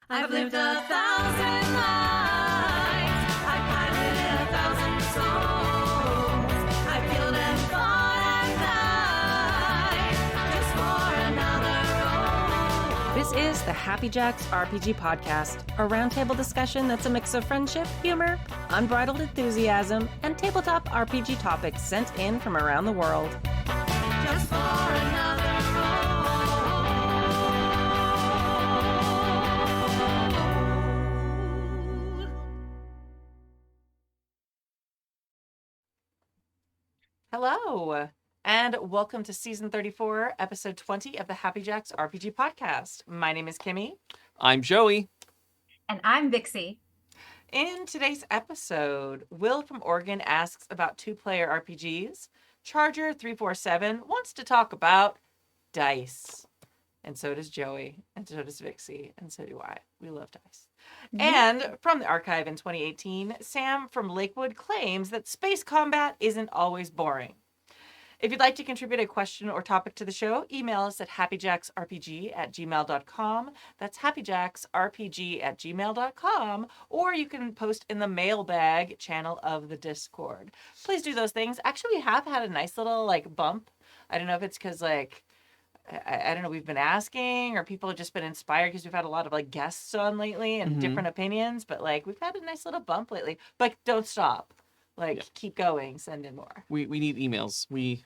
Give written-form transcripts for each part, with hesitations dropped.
I've lived 1,000 lives. I've piloted 1,000 souls. I've killed and fought at night just for another role. This is the Happy Jacks RPG Podcast, a roundtable discussion that's a mix of friendship, humor, unbridled enthusiasm, and tabletop RPG topics sent in from around the world. Just for another role. Hello, and welcome to Season 34, Episode 20 of the Happy Jacks RPG Podcast. My name is Kimmy. I'm Joey. And I'm Vixie. In today's episode, Will from Oregon asks about two-player RPGs. Charger347 wants to talk about dice. And so does Joey, and so does Vixie, and so do I. We love dice. And from the archive in 2018, Sam from Lakewood claims that space combat isn't always boring. If you'd like to contribute a question or topic to the show, email us at happyjacksrpg@gmail.com. That's happyjacksrpg@gmail.com. Or you can post in the mailbag channel of the Discord. Please do those things. Actually, we have had a nice little bump. I don't know if it's because I don't know, we've been asking or people have just been inspired because we've had a lot of guests on lately and different opinions, but we've had a nice little bump lately. But don't stop. Keep going, send in more. We need emails. We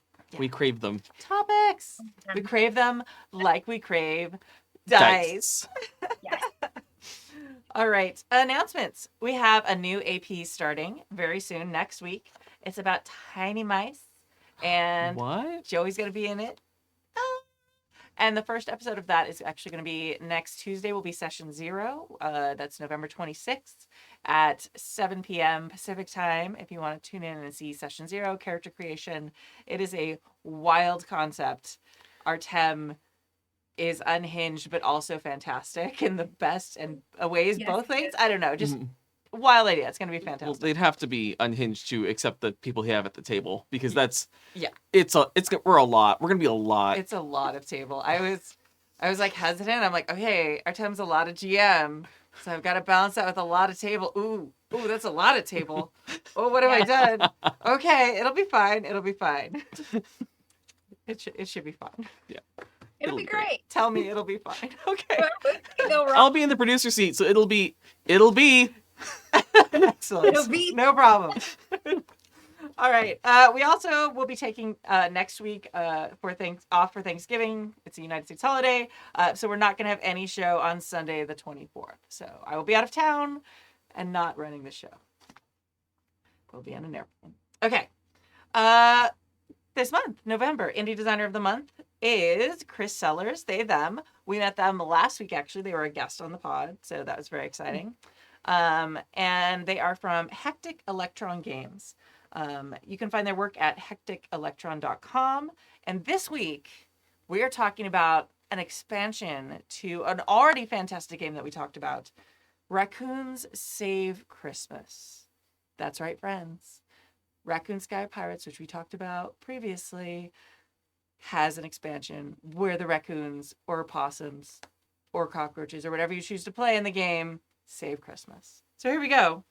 crave them. Topics. We crave them like we crave dice. Yes. All right. Announcements. We have a new AP starting very soon, next week. It's about tiny mice. And What? Joey's going to be in it. And the first episode of that is actually going to be next Tuesday, will be session 0. That's November 26th at 7 p.m. Pacific time. If you want to tune in and see session 0, character creation. It is a wild concept. Artem is unhinged, but also fantastic in the best and ways, Yes, both he ways. is. I don't know. Just wild idea. It's going to be Well, fantastic. they'd have to be unhinged to accept the people he have at the table because that's Yeah. We're a lot. We're gonna be a lot. It's a lot of table. I was hesitant. I'm like, okay, Artem's a lot of GM, so I've got to balance that with a lot of table. Ooh, that's a lot of table. Oh, what have I done? Okay, it'll be fine. It'll be fine. It should be fine. It'll be great. Tell me it'll be fine. Okay. Go wrong. I'll be in the producer seat, so it'll be. Excellent. It'll be- No problem. All right. We also will be taking next week off for Thanksgiving. It's a United States holiday, so we're not going to have any show on Sunday the 24th. So I will be out of town and not running the show. We'll be on an airplane. Okay. This month, November, Indie Designer of the Month is Chris Sellers, they, them. We met them last week, actually. They were a guest on the pod, so that was very exciting. And they are from Hectic Electron Games. You can find their work at hecticelectron.com. And this week, we are talking about an expansion to an already fantastic game that we talked about, Raccoons Save Christmas. That's right, friends. Raccoon Sky Pirates, which we talked about previously, has an expansion where the raccoons or possums or cockroaches or whatever you choose to play in the game save Christmas. So here we go.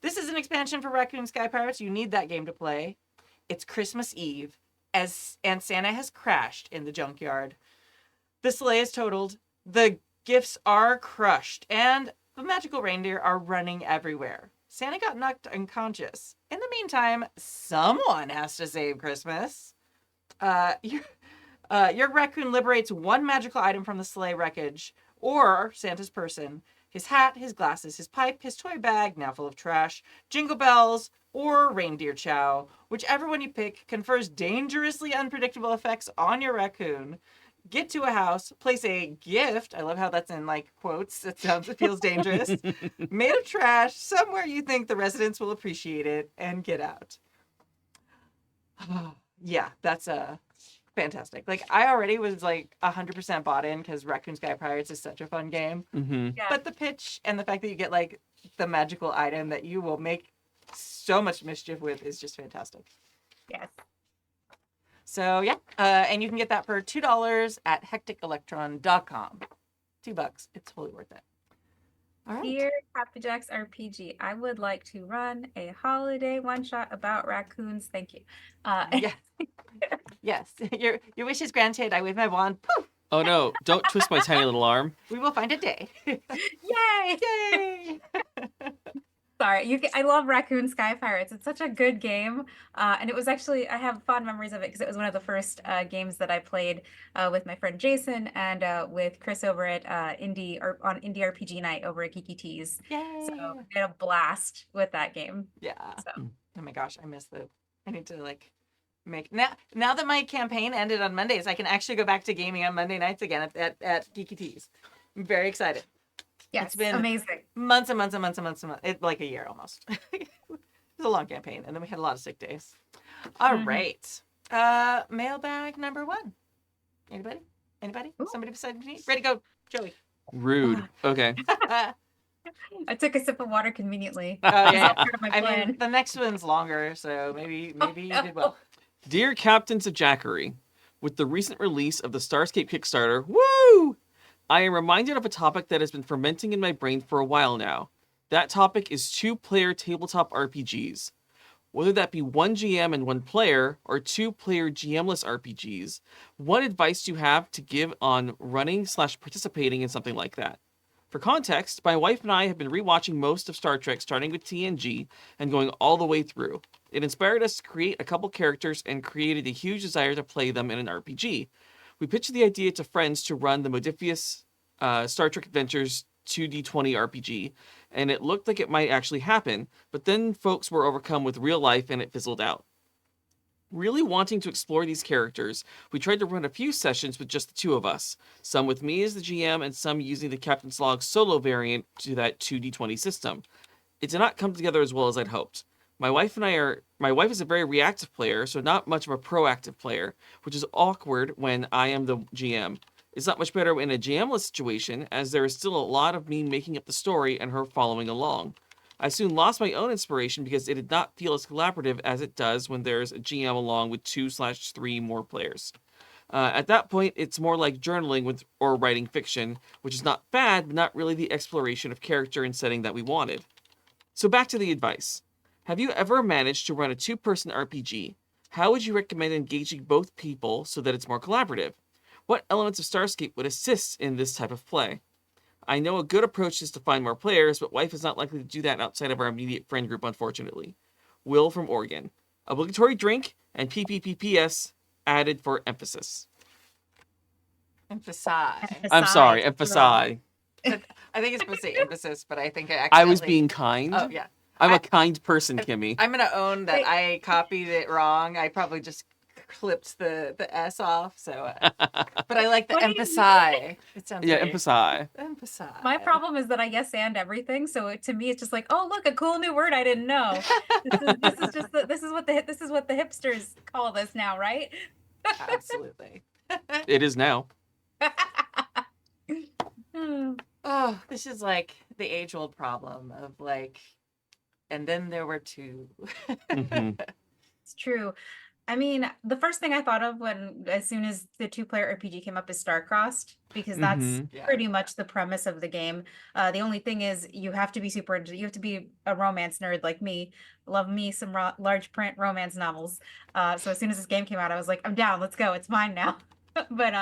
This is an expansion for Raccoon Sky Pirates. You need that game to play. It's Christmas Eve, and Santa has crashed in the junkyard. The sleigh is totaled, the gifts are crushed, and the magical reindeer are running everywhere. Santa got knocked unconscious. In the meantime, someone has to save Christmas. Your raccoon liberates one magical item from the sleigh wreckage, or Santa's person. His hat, his glasses, his pipe, his toy bag, now full of trash, jingle bells, or reindeer chow. Whichever one you pick confers dangerously unpredictable effects on your raccoon. Get to a house, place a gift, I love how that's in quotes, it feels dangerous, made of trash, somewhere you think the residents will appreciate it, and get out. Yeah, that's fantastic. I already was 100% bought in because Raccoon Sky Pirates is such a fun game. Mm-hmm. Yeah. But the pitch and the fact that you get the magical item that you will make so much mischief with is just fantastic. Yes. So yeah, and you can get that for $2 at hecticelectron.com. $2. It's totally worth it. All right. Dear Happy Jacks RPG, I would like to run a holiday one-shot about raccoons. Thank you. Yes. Yes. Your wish is granted. I wave my wand. Poof! Oh no! Don't twist my tiny little arm. We will find a day. Yay! Yay! Sorry, I love Raccoon Sky Pirates. It's such a good game, and it was actually I have fond memories of it because it was one of the first games that I played with my friend Jason and with Chris over at on Indie RPG Night over at Geeky Teas. Yay! So I had a blast with that game. Yeah. So Oh my gosh, I miss the. I need to like make now that my campaign ended on Mondays, I can actually go back to gaming on Monday nights again at Geeky Teas. I'm very excited. yes, been- amazing. Months and months and months and months and months. Like a year almost. It was a long campaign, and then we had a lot of sick days. All Mhm. right. Mailbag number 1. Anybody? Anybody? Ooh. Somebody beside me? Ready to go, Joey. Rude. Okay. I took a sip of water conveniently. Oh, It's yeah. all part of my I plan. mean, the next one's longer, so maybe you did well. Dear Captains of Jackery, with the recent release of the Starscape Kickstarter, woo! I am reminded of a topic that has been fermenting in my brain for a while now. That topic is 2-player tabletop RPGs. Whether that be 1 GM and 1 player, or 2-player GM-less RPGs, what advice do you have to give on running/participating in something like that? For context, my wife and I have been rewatching most of Star Trek starting with TNG and going all the way through. It inspired us to create a couple characters and created a huge desire to play them in an RPG. We pitched the idea to friends to run the Modifius Star Trek Adventures 2D20 RPG, and it looked like it might actually happen, but then folks were overcome with real life and it fizzled out. Really wanting to explore these characters, we tried to run a few sessions with just the 2 of us, some with me as the GM and some using the Captain's Log solo variant to that 2D20 system. It did not come together as well as I'd hoped. My wife is a very reactive player, so not much of a proactive player, which is awkward when I am the GM. It's not much better in a GM-less situation, as there is still a lot of me making up the story and her following along. I soon lost my own inspiration because it did not feel as collaborative as it does when there's a GM along with 2/3 more players. At that point, it's more like journaling or writing fiction, which is not bad, but not really the exploration of character and setting that we wanted. So back to the advice. Have you ever managed to run a 2-person RPG? How would you recommend engaging both people so that it's more collaborative? What elements of Starscape would assist in this type of play? I know a good approach is to find more players, but wife is not likely to do that outside of our immediate friend group, unfortunately. Will from Oregon. Obligatory drink and PPPPS added for emphasis. Emphasize. I'm sorry, Emphasize. emphasize. I think it's supposed to say emphasis, but I think I accidentally... I was being kind. Oh, yeah. I'm I- a kind person, Kimmy. I'm going to own that Wait. I copied it wrong. I probably just clipped the S off, so... but I like the What do you emphasize. It sounds Yeah, very- emphasize. Emphasize. My problem is that I yes and everything, so to me it's just like, oh look, a cool new word I didn't know. This is just this is what the hipsters call this now, right? Absolutely. It is now. Hmm. Oh, this is like the age-old problem of like, and then there were 2. Mhm. It's true. I mean, the first thing I thought of as soon as the 2-player RPG came up is Starcrossed, because that's Mhm. Yeah. pretty much the premise of the game. The only thing is you have to be you have to be a romance nerd like me. Love me some large print romance novels. So as soon as this game came out, I was like, I'm down. Let's go. It's mine now. But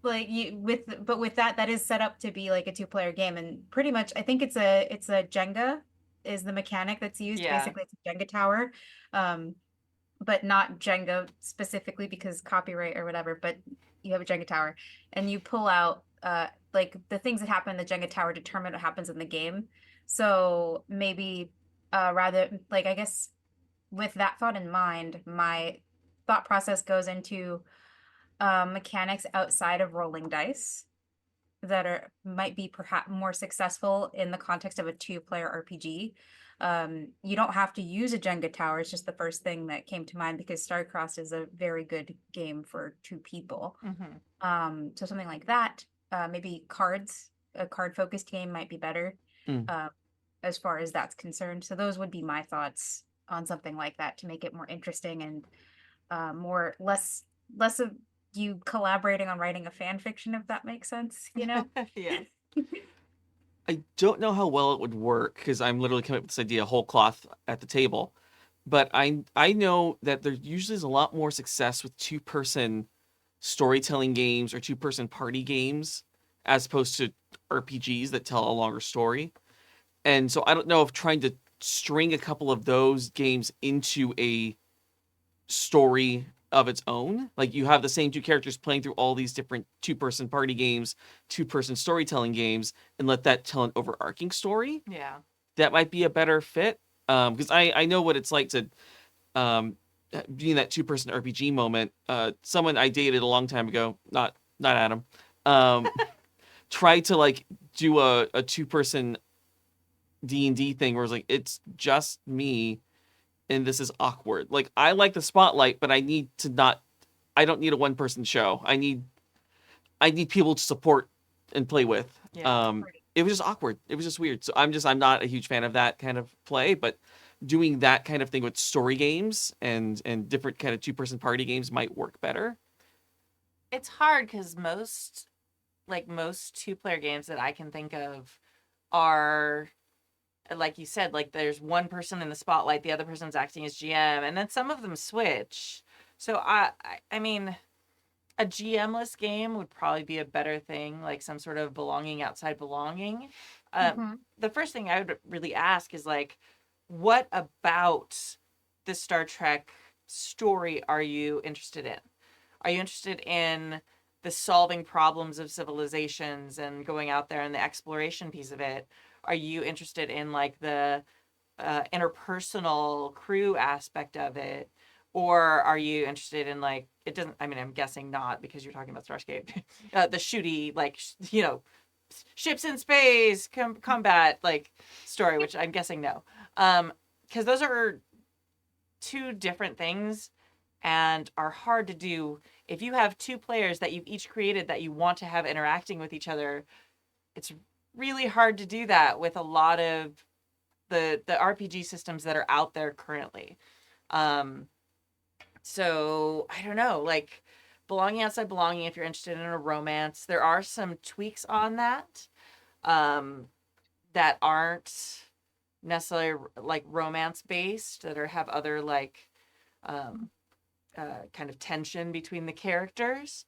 like with that is set up to be like a 2-player game, and pretty much I think it's a Jenga is the mechanic that's used. Yeah. Basically, it's a Jenga tower. But not Jenga specifically because copyright or whatever, but you have a Jenga tower and you pull out like the things that happen in the Jenga tower determine what happens in the game. So maybe rather like I guess with that thought in mind, my thought process goes into mechanics outside of rolling dice that might be perhaps more successful in the context of a 2-player RPG. You don't have to use a Jenga tower. It's just the first thing that came to mind because Starcrossed is a very good game for 2 people. Mhm. So something like that, maybe a card focused game might be better as far as that's concerned. So those would be my thoughts on something like that to make it more interesting and less of you collaborating on writing a fan fiction, if that makes sense, you know? Yeah. I don't know how well it would work because I'm literally coming up with this idea whole cloth at the table. But I know that there usually is a lot more success with two-person storytelling games or two-person party games as opposed to RPGs that tell a longer story. And so I don't know if trying to string a couple of those games into a story of its own, like you have the same two characters playing through all these different two-person party games, two-person storytelling games, and let that tell an overarching story, Yeah. that might be a better fit. Because I know what it's like to be in that two-person RPG moment. Someone I dated a long time ago, not Adam, tried to like do a two-person D&D thing where it's like it's just me and this is awkward. Like I like the spotlight, but I don't need a one-person show. I need people to support and play with. Yeah. It was just awkward. It was just weird. So I'm not a huge fan of that kind of play, but doing that kind of thing with story games and different kind of two-person party games might work better. It's hard because most two-player games that I can think of are, like you said, like there's one person in the spotlight, the other person's acting as GM, and then some of them switch. So I mean, a GM-less game would probably be a better thing, like some sort of belonging outside belonging. Mhm. The first thing I would really ask is like, what about the Star Trek story are you interested in? Are you interested in the solving problems of civilizations and going out there and the exploration piece of it? Are you interested in like the interpersonal crew aspect of it? Or are you interested in like, it doesn't, I mean, I'm guessing not because you're talking about Starscape, the shooty, like, ships in space, combat, like story, which I'm guessing no. Because those are two different things and are hard to do. If you have two players that you've each created that you want to have interacting with each other, it's really hard to do that with a lot of the RPG systems that are out there currently. So I don't know, like belonging outside belonging, if you're interested in a romance, there are some tweaks on that that aren't necessarily like romance based, that have other like kind of tension between the characters.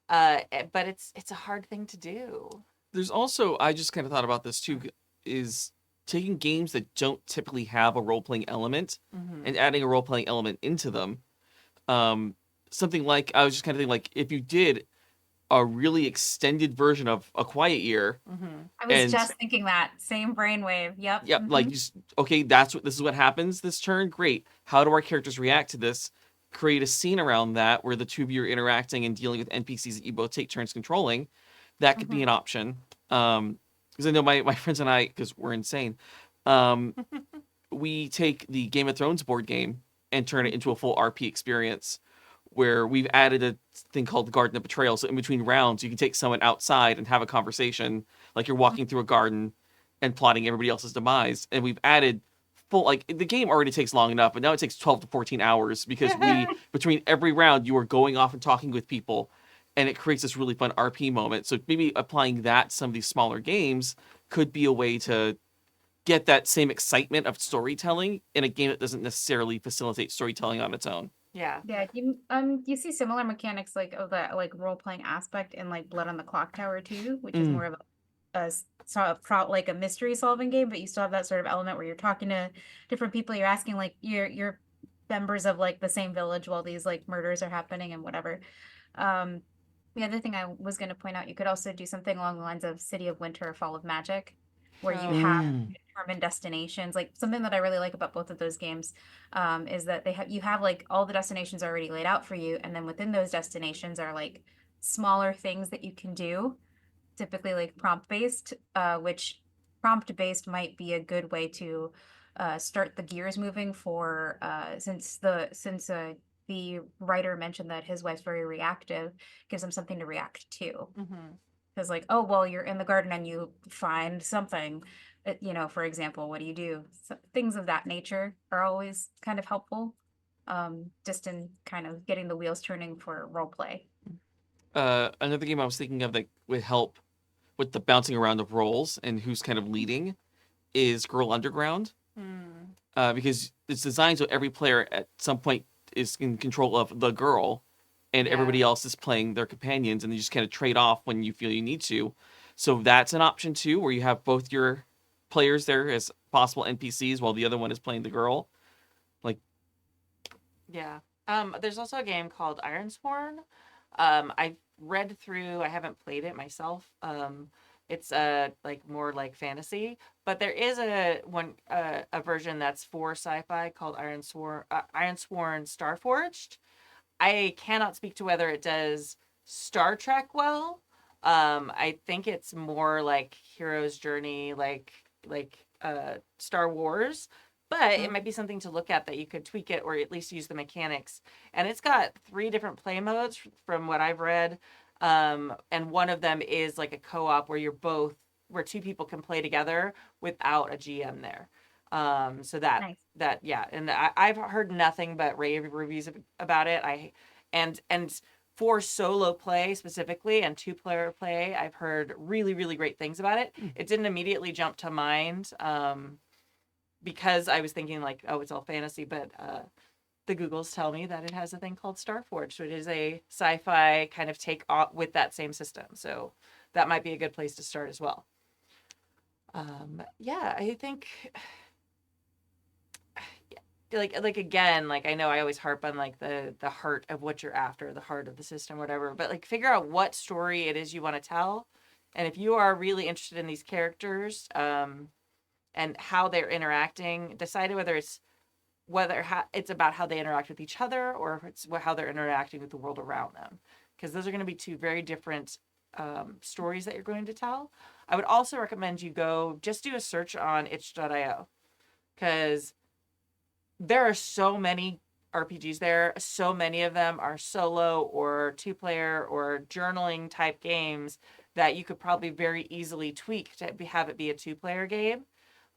But it's a hard thing to do. There's also, I just kind of thought about this too, is taking games that don't typically have a role-playing element and adding a role-playing element into them. Something like, I was just kind of thinking, like, if you did a really extended version of A Quiet Year, I was And- just thinking that same brainwave. Yep. yeah, like, okay, this is what happens this turn, great. How do our characters react to this? Create a scene around that where the two of you are interacting and dealing with NPCs that you both take turns controlling. That could be an option. Because I know my friends and I, because we're insane, we take the Game of Thrones board game and turn it into a full RP experience where we've added a thing called the Garden of Betrayal. So in between rounds, you can take someone outside and have a conversation like you're walking through a garden and plotting everybody else's demise. And we've added full, like, the game already takes long enough, but now it takes 12 to 14 hours because between every round, you are going off and talking with people, and it creates this really fun RP moment. So maybe applying that to some of these smaller games could be a way to get that same excitement of storytelling in a game that doesn't necessarily facilitate storytelling on its own. Yeah. Yeah, you see similar mechanics like of that like role playing aspect in like Blood on the Clock Tower too, which is more of like a mystery solving game, but you still have that sort of element where you're talking to different people. You're asking like you're members of like the same village while these like murders are happening and whatever. The other thing I was going to point out, you could also do something along the lines of City of Winter or Fall of Magic, where you have determined destinations. Like something that I really like about both of those games is that you have like all the destinations already laid out for you, and then within those destinations are like smaller things that you can do, typically like prompt based, which prompt based might be a good way to start the gears moving for since the writer mentioned that his wife's very reactive, gives him something to react to. Because like, oh, well, you're in the garden and you find something, for example, what do you do? So, things of that nature are always kind of helpful, just in kind of getting the wheels turning for role play. Another game I was thinking of that would help with the bouncing around of roles and who's kind of leading is Girl Underground. Because it's designed so every player at some point is in control of the girl, and Yeah. everybody else is playing their companions, and you just kind of trade off when you feel you need to. So that's an option too, where you have both your players there as possible NPCs while the other one is playing the girl. Like, Yeah. There's also a game called Ironsworn. I've read through, I haven't played it myself. It's like more like fantasy, but there is a version that's for sci-fi called Ironsworn Starforged. I cannot speak to whether it does Star Trek well. I think it's more like Hero's Journey, like Star Wars, but it might be something to look at that you could tweak it or at least use the mechanics. And it's got 3 different play modes from what I've read. And one of them is like a co-op where 2 people can play together without a GM there. So Nice. yeah, and I've heard nothing but rave reviews about it. And for solo play specifically and 2-player play, I've heard really, really great things about it. It didn't immediately jump to mind because I was thinking like, oh, it's all fantasy, but the Googles tell me that it has a thing called Starforged, which is a sci-fi kind of take on with that same system. So that might be a good place to start as well. Yeah, I think like again, like I know I always harp on like the heart of what you're after, the heart of the system, whatever, but like figure out what story it is you want to tell. And if you are really interested in these characters, and how they're interacting, decide whether it's about how they interact with each other or if it's how they're interacting with the world around them, because those are going to be 2 very different stories that you're going to tell. I would also recommend you go just do a search on itch.io, because there are so many RPGs there. So many of them are solo or 2-player or journaling type games that you could probably very easily tweak to have it be a 2-player game.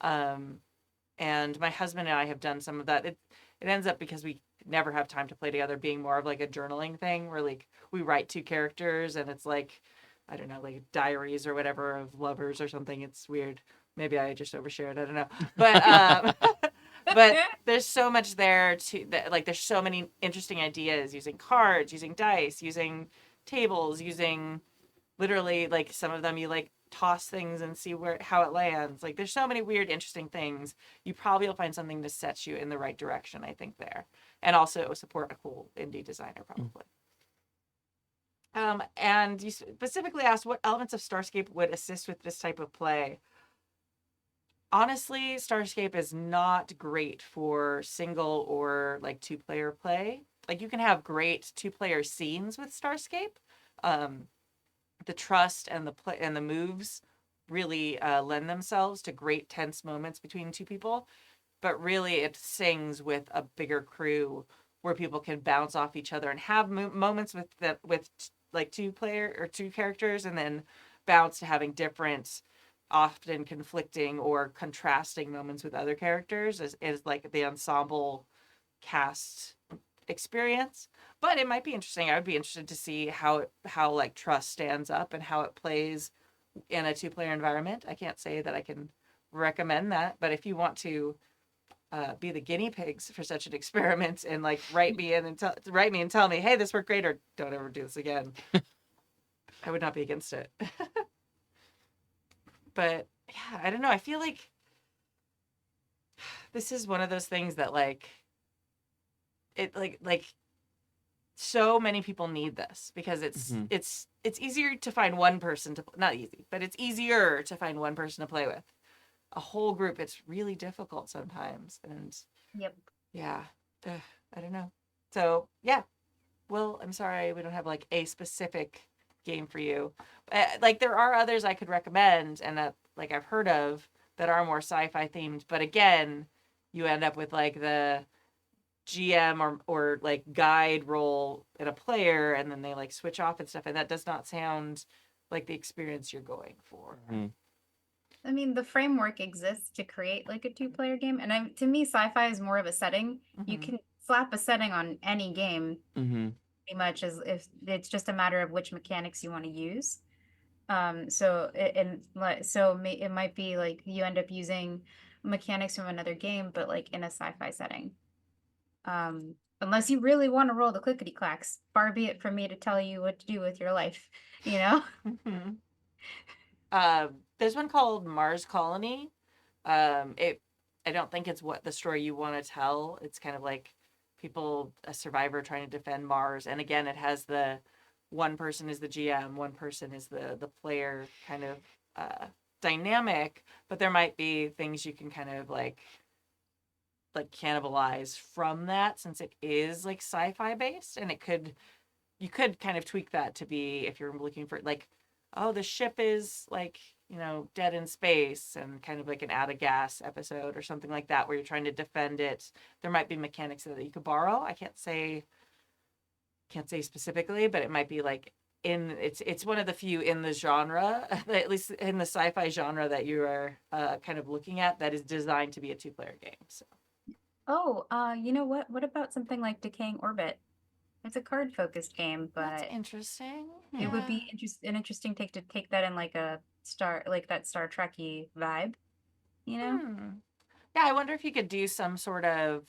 And my husband and I have done some of that. It ends up, because we never have time to play together, being more of like a journaling thing where like we write 2 characters and it's like, I don't know, like diaries or whatever of lovers or something. It's weird. Maybe I just overshared. I don't know. But but there's so much there like there's so many interesting ideas using cards, using dice, using tables, using literally like some of them you like toss things and see how it lands. Like there's so many weird, interesting things. You probably will find something to set you in the right direction, I think, there. And also support a cool indie designer, probably. And you specifically asked what elements of Starscape would assist with this type of play. Honestly, Starscape is not great for single or like 2-player play. Like you can have great 2-player scenes with Starscape. The trust and the moves really lend themselves to great tense moments between 2 people, but really it sings with a bigger crew where people can bounce off each other and have moments with like 2-player or 2 characters, and then bounce to having different, often conflicting or contrasting moments with other characters is like the ensemble cast experience. But it might be interesting. I would be interested to see how like trust stands up and how it plays in a 2-player environment. I can't say that I can recommend that, but if you want to be the guinea pigs for such an experiment and like write me and tell me, hey, this worked great, or don't ever do this again, I would not be against it. But yeah, I don't know. I feel like this is one of those things that like it like so many people need this, because it's easier to find one person to, not easy, but it's easier to find one person to play with. A whole group, it's really difficult sometimes. And Yep. yeah, I don't know. So yeah, well, I'm sorry we don't have like a specific game for you. Like there are others I could recommend and that like I've heard of that are more sci-fi themed, but again, you end up with like the GM or like guide role in a player, and then they like switch off and stuff, and that does not sound like the experience you're going for. I mean, the framework exists to create like a 2-player game, and to me, sci-fi is more of a setting. You can slap a setting on any game, pretty much, as if it's just a matter of which mechanics you want to use. So it might be like you end up using mechanics from another game, but like in a sci-fi setting. Unless you really want to roll the clickety clacks, far be it from me to tell you what to do with your life, you know? Mhm. There's one called Mars Colony. I don't think it's what the story you want to tell. It's kind of like a survivor trying to defend Mars. And again, it has the one person is the GM, one person is the player kind of dynamic, but there might be things you can kind of like cannibalize from that since it is like sci-fi based, and you could kind of tweak that to be if you're looking for like, oh, the ship is like, dead in space, and kind of like an out of gas episode or something like that where you're trying to defend it. There might be mechanics that you could borrow. I can't say specifically, but it might be like it's one of the few in the genre, at least in the sci-fi genre, that you are kind of looking at that is designed to be a two-player game. So Oh, you know what? What about something like Decaying Orbit? It's a card-focused game, that's but interesting. it would be an interesting take to take that in like that Star Trek-y vibe, you know? Hmm. Yeah, I wonder if you could do some sort of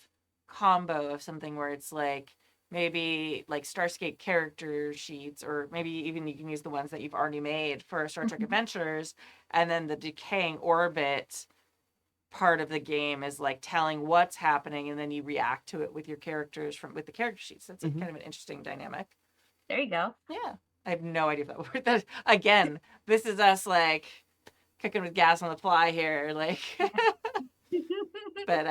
combo of something where it's like maybe like Starscape character sheets, or maybe even you can use the ones that you've already made for Star Trek Mhm. Adventures, and then the Decaying Orbit part of the game is like telling what's happening, and then you react to it with your characters with the character sheets. That's Mhm. kind of an interesting dynamic. There you go. Yeah, I have no idea if that worked. That again, this is us like cooking with gas on the fly here, like. But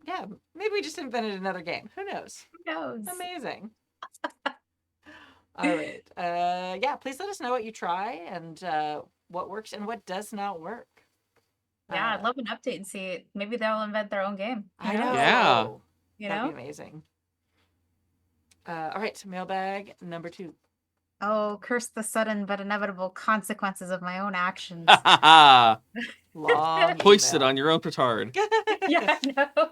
yeah, maybe we just invented another game. Who knows? Who knows? Amazing. All right. Yeah, please let us know what you try and what works and what does not work. Yeah, I'd love an update and see. Maybe they'll invent their own game. Who I know. knows? Yeah. You That'd know? be amazing. All right, mailbag number 2. Oh, curse the sudden but inevitable consequences of my own actions. Long Hoisted email. on your own petard. Yeah, I know.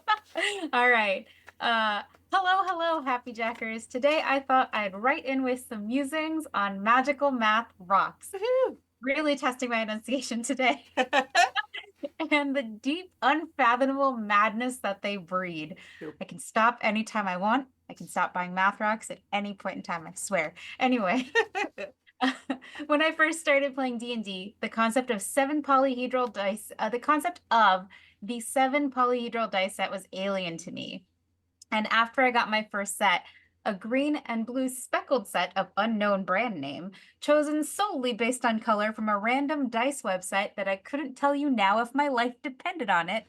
All right. Hello, Happy Jackers. Today I thought I'd write in with some musings on magical math rocks. Woohoo. Really testing my enunciation today. And the deep, unfathomable madness that they breed. Yep. I can stop anytime I want. I can stop buying math rocks at any point in time, I swear. Anyway, when I first started playing D&D, the concept of the 7 polyhedral dice set was alien to me. And after I got my first set, a green and blue speckled set of unknown brand name, chosen solely based on color from a random dice website that I couldn't tell you now if my life depended on it,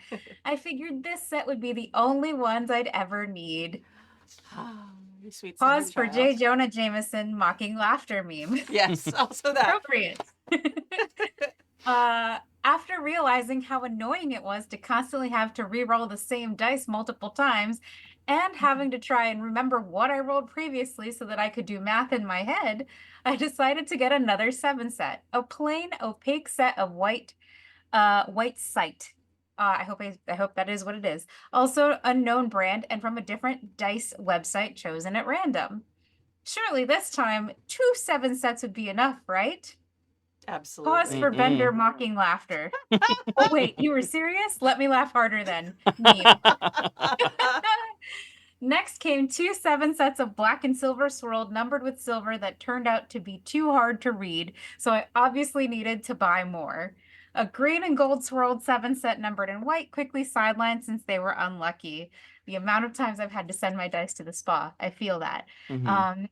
I figured this set would be the only ones I'd ever need. You sweet Pause summer for J. child. Jonah Jameson mocking laughter meme. Yes, also that. Appropriate. After realizing how annoying it was to constantly have to re-roll the same dice multiple times and having to try and remember what I rolled previously so that I could do math in my head, I decided to get another 7 set, a plain opaque set of white sight. I hope that is what it is. Also unknown brand and from a different dice website chosen at random. Surely this time 2 7 sets would be enough, right? Absolutely. Pause for vendor mocking laughter. Oh wait, you were serious? Let me laugh harder then. Meme. Next came 2 7 sets of black and silver swirled, numbered with silver, that turned out to be too hard to read, so I obviously needed to buy more. A green and gold swirled 7 set numbered in white quickly sidelined since they were unlucky. The amount of times I've had to send my dice to the spa, I feel that. Mhm.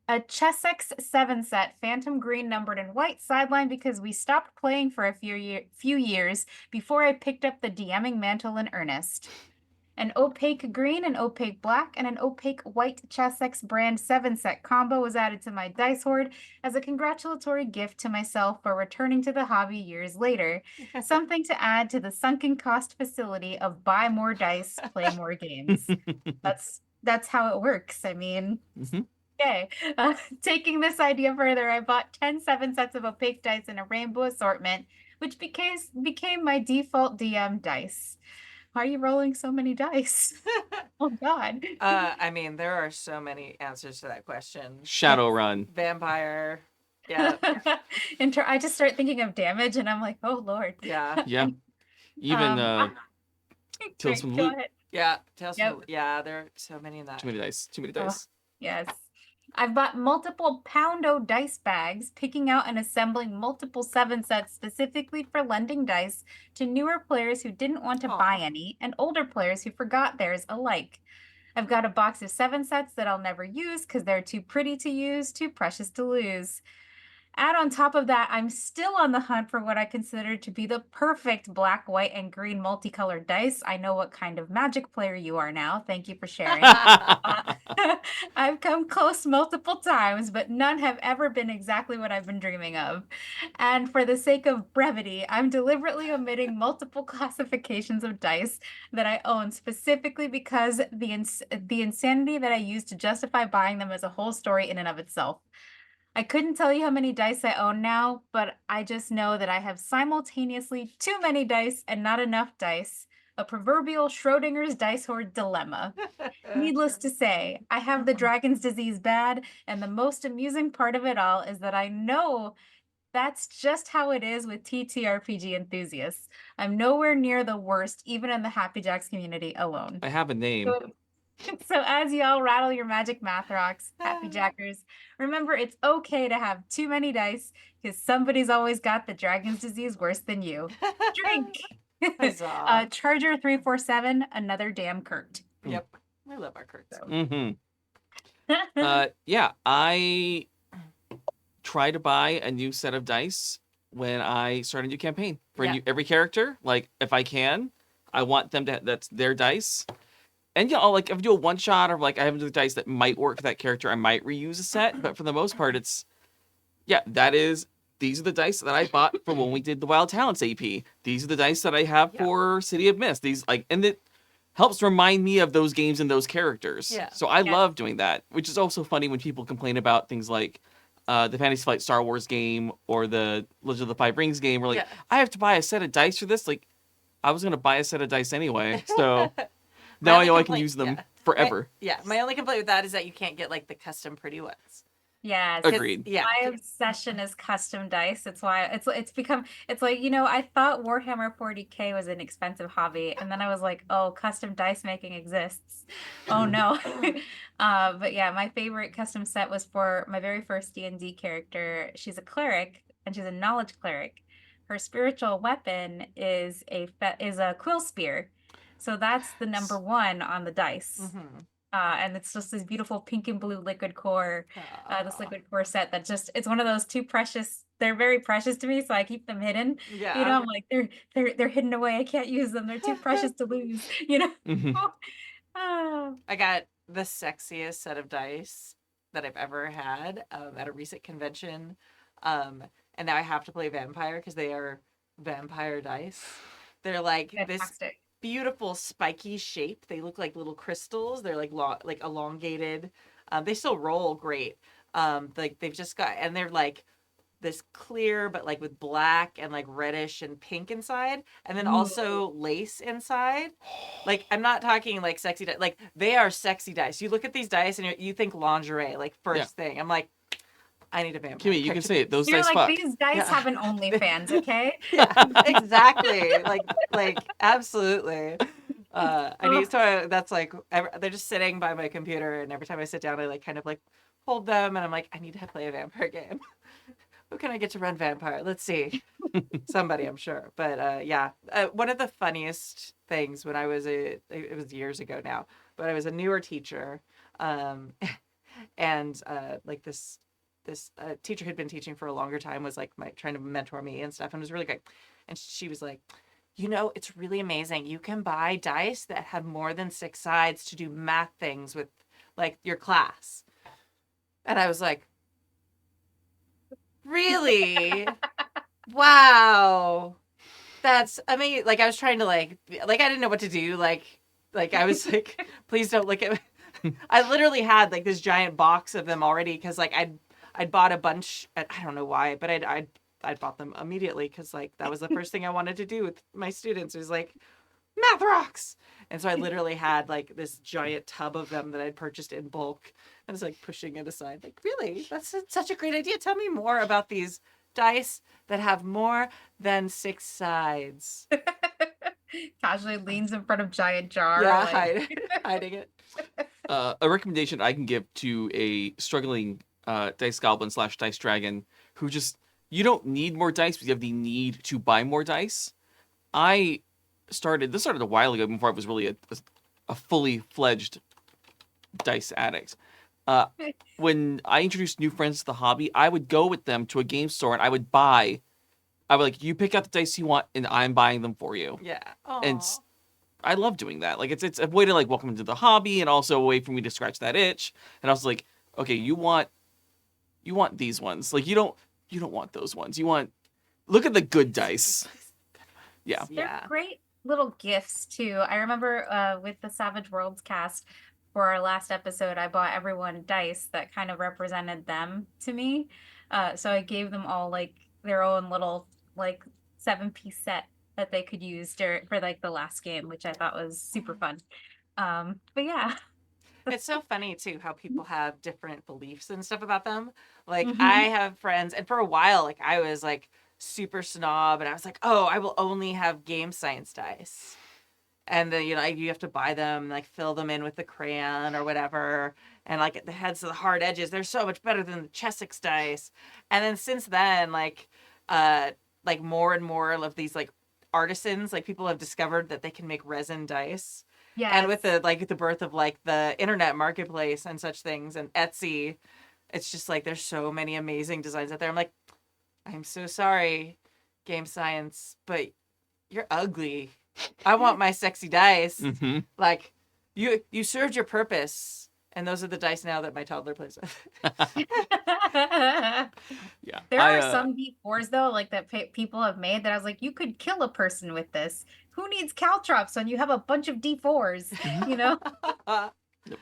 A Chessex 7 set, phantom green numbered in white, sidelined because we stopped playing for a few years before I picked up the DMing mantle in earnest. An opaque green, an opaque black, and an opaque white Chessex brand 7 set combo was added to my dice hoard as a congratulatory gift to myself for returning to the hobby years later. Something to add to the sunken cost facility of buy more dice, play more games. That's how it works. I mean, Mhm. okay. Taking this idea further, I bought 10 7 sets of opaque dice in a rainbow assortment, which became my default DM dice. Why are you rolling so many dice? Oh God. I mean, there are so many answers to that question. Shadowrun. Vampire, Yeah. I just start thinking of damage, and I'm like, oh Lord. Yeah. Yeah. Even Tales Sorry, from the go Loop. ahead. Yeah. Tales Yep. from yeah, there are so many in that. Too many dice. Too many Oh, dice. yes. I've bought multiple Poundo dice bags, picking out and assembling multiple 7 sets specifically for lending dice to newer players who didn't want to buy Aw. any and older players who forgot theirs alike. I've got a box of 7 sets that I'll never use because they're too pretty to use, too precious to lose. Add on top of that, I'm still on the hunt for what I consider to be the perfect black, white, and green multicolored dice. I know what kind of Magic player you are now. Thank you for sharing. I've come close multiple times, but none have ever been exactly what I've been dreaming of. And for the sake of brevity, I'm deliberately omitting multiple classifications of dice that I own specifically because the insanity that I use to justify buying them is a whole story in and of itself. I couldn't tell you how many dice I own now, but I just know that I have simultaneously too many dice and not enough dice. A proverbial Schrodinger's dice hoard dilemma. Needless to say, I have the dragon's disease bad, and the most amusing part of it all is that I know that's just how it is with TTRPG enthusiasts. I'm nowhere near the worst, even in the Happy Jacks community alone. I have a name. So as y'all rattle your magic math rocks, Happy Jackers, remember it's okay to have too many dice because somebody's always got the dragon's disease worse than you. Drink. Huzzah. Charger 347, another damn Kurt. Yep. We love our Kurtz. Mm-hmm. Yeah, I try to buy a new set of dice when I start a new campaign for every character. Like, if I can, I want them to. That's their dice. And yeah, like if I do a one shot or like I have the dice that might work for that character, I might reuse a set. But for the most part, these are the dice that I bought for when we did the Wild Talents AP. These are the dice that I have for City of Mist. And it helps remind me of those games and those characters. Yeah. So I love doing that, which is also funny when people complain about things like the Fantasy Flight Star Wars game or the Legend of the Five Rings game. Where I have to buy a set of dice for this. Like, I was gonna buy a set of dice anyway, so. Now I know I can use them forever. My only complaint with that is that you can't get like the custom pretty ones. Yes. Agreed. Yeah. My obsession is custom dice. It's why it's become like, I thought Warhammer 40K was an expensive hobby, and then I was like, oh, custom dice making exists. Oh no. But yeah, my favorite custom set was for my very first D&D character. She's a cleric and she's a knowledge cleric. Her spiritual weapon is a quill spear. So that's the number 1 on the dice. Mm-hmm. And it's just this beautiful pink and blue liquid core, this liquid core set that it's one of those too precious. They're very precious to me, so I keep them hidden. Yeah. I'm like, they're hidden away. I can't use them. They're too precious to lose, Mm-hmm. I got the sexiest set of dice that I've ever had at a recent convention. And now I have to play vampire because they are vampire dice. They're like Fantastic. this beautiful spiky shape. They look like little crystals. They're like elongated. They still roll great. Like they've just got, and they're like this clear, but like with black and like reddish and pink inside, and then also lace inside. Like, I'm not talking like sexy dice. Like, they are sexy dice. You look at these dice and you think lingerie. Like, first thing, I'm like, I need a vampire. Kimmy, you can say it. Those You're dice like, fuck. these dice have an OnlyFans, okay? Exactly. like absolutely. I need so that's like they're just sitting by my computer, and every time I sit down, I like kind of like hold them, and I'm like, I need to play a vampire game. Who can I get to run vampire? Let's see. Somebody, I'm sure. But one of the funniest things when I was it was years ago now, but I was a newer teacher, and like this teacher who'd been teaching for a longer time was like trying to mentor me and stuff, and it was really great. And she was like, it's really amazing. You can buy dice that have more than 6 sides to do math things with like your class. And I was like, really? Wow. That's, I mean, like I was trying to like I didn't know what to do. Like I was like, please don't look at me. I literally had like this giant box of them already because like I'd bought a bunch. I don't know why, but I'd bought them immediately because like that was the first thing I wanted to do with my students. It was like, math rocks. And so I literally had like this giant tub of them that I'd purchased in bulk. I was like pushing it aside, like, really? Such a great idea. Tell me more about these dice that have more than 6 sides. Casually leans in front of giant jar. Yeah, like- hiding it. A recommendation I can give to a struggling dice goblin / dice dragon who just, you don't need more dice, but you have the need to buy more dice. This started a while ago before I was really a fully fledged dice addict. When I introduced new friends to the hobby, I would go with them to a game store and I would like, you pick out the dice you want and I'm buying them for you. Yeah. And Aw. I love doing that. Like it's a way to like welcome into the hobby and also a way for me to scratch that itch. And I was like, okay, you want these ones. Like you don't want those ones. Look at the good dice. Yeah. They're Yeah. great little gifts too. I remember with the Savage Worlds cast for our last episode, I bought everyone dice that kind of represented them to me. So I gave them all like their own little like 7-piece set that they could use for like the last game, which I thought was super fun. But yeah. It's so funny too how people have different beliefs and stuff about them. Like Mhm. I have friends, and for a while, like I was like super snob, and I was like, oh, I will only have game science dice. And then you have to buy them, like fill them in with the crayon or whatever, and like the heads of the hard edges, they're so much better than the Chessex dice. And then since then, like more and more of these like artisans, like people have discovered that they can make resin dice. Yeah. And with the birth of like the internet marketplace and such things and Etsy, it's just like there's so many amazing designs out there. I'm like, I'm so sorry, game science, but you're ugly. I want my sexy dice. Mm-hmm. Like you served your purpose, and those are the dice now that my toddler plays with. Yeah. There are some D4s though, like that people have made that I was like, you could kill a person with this. Who needs caltrops when you have a bunch of D4s? You know? I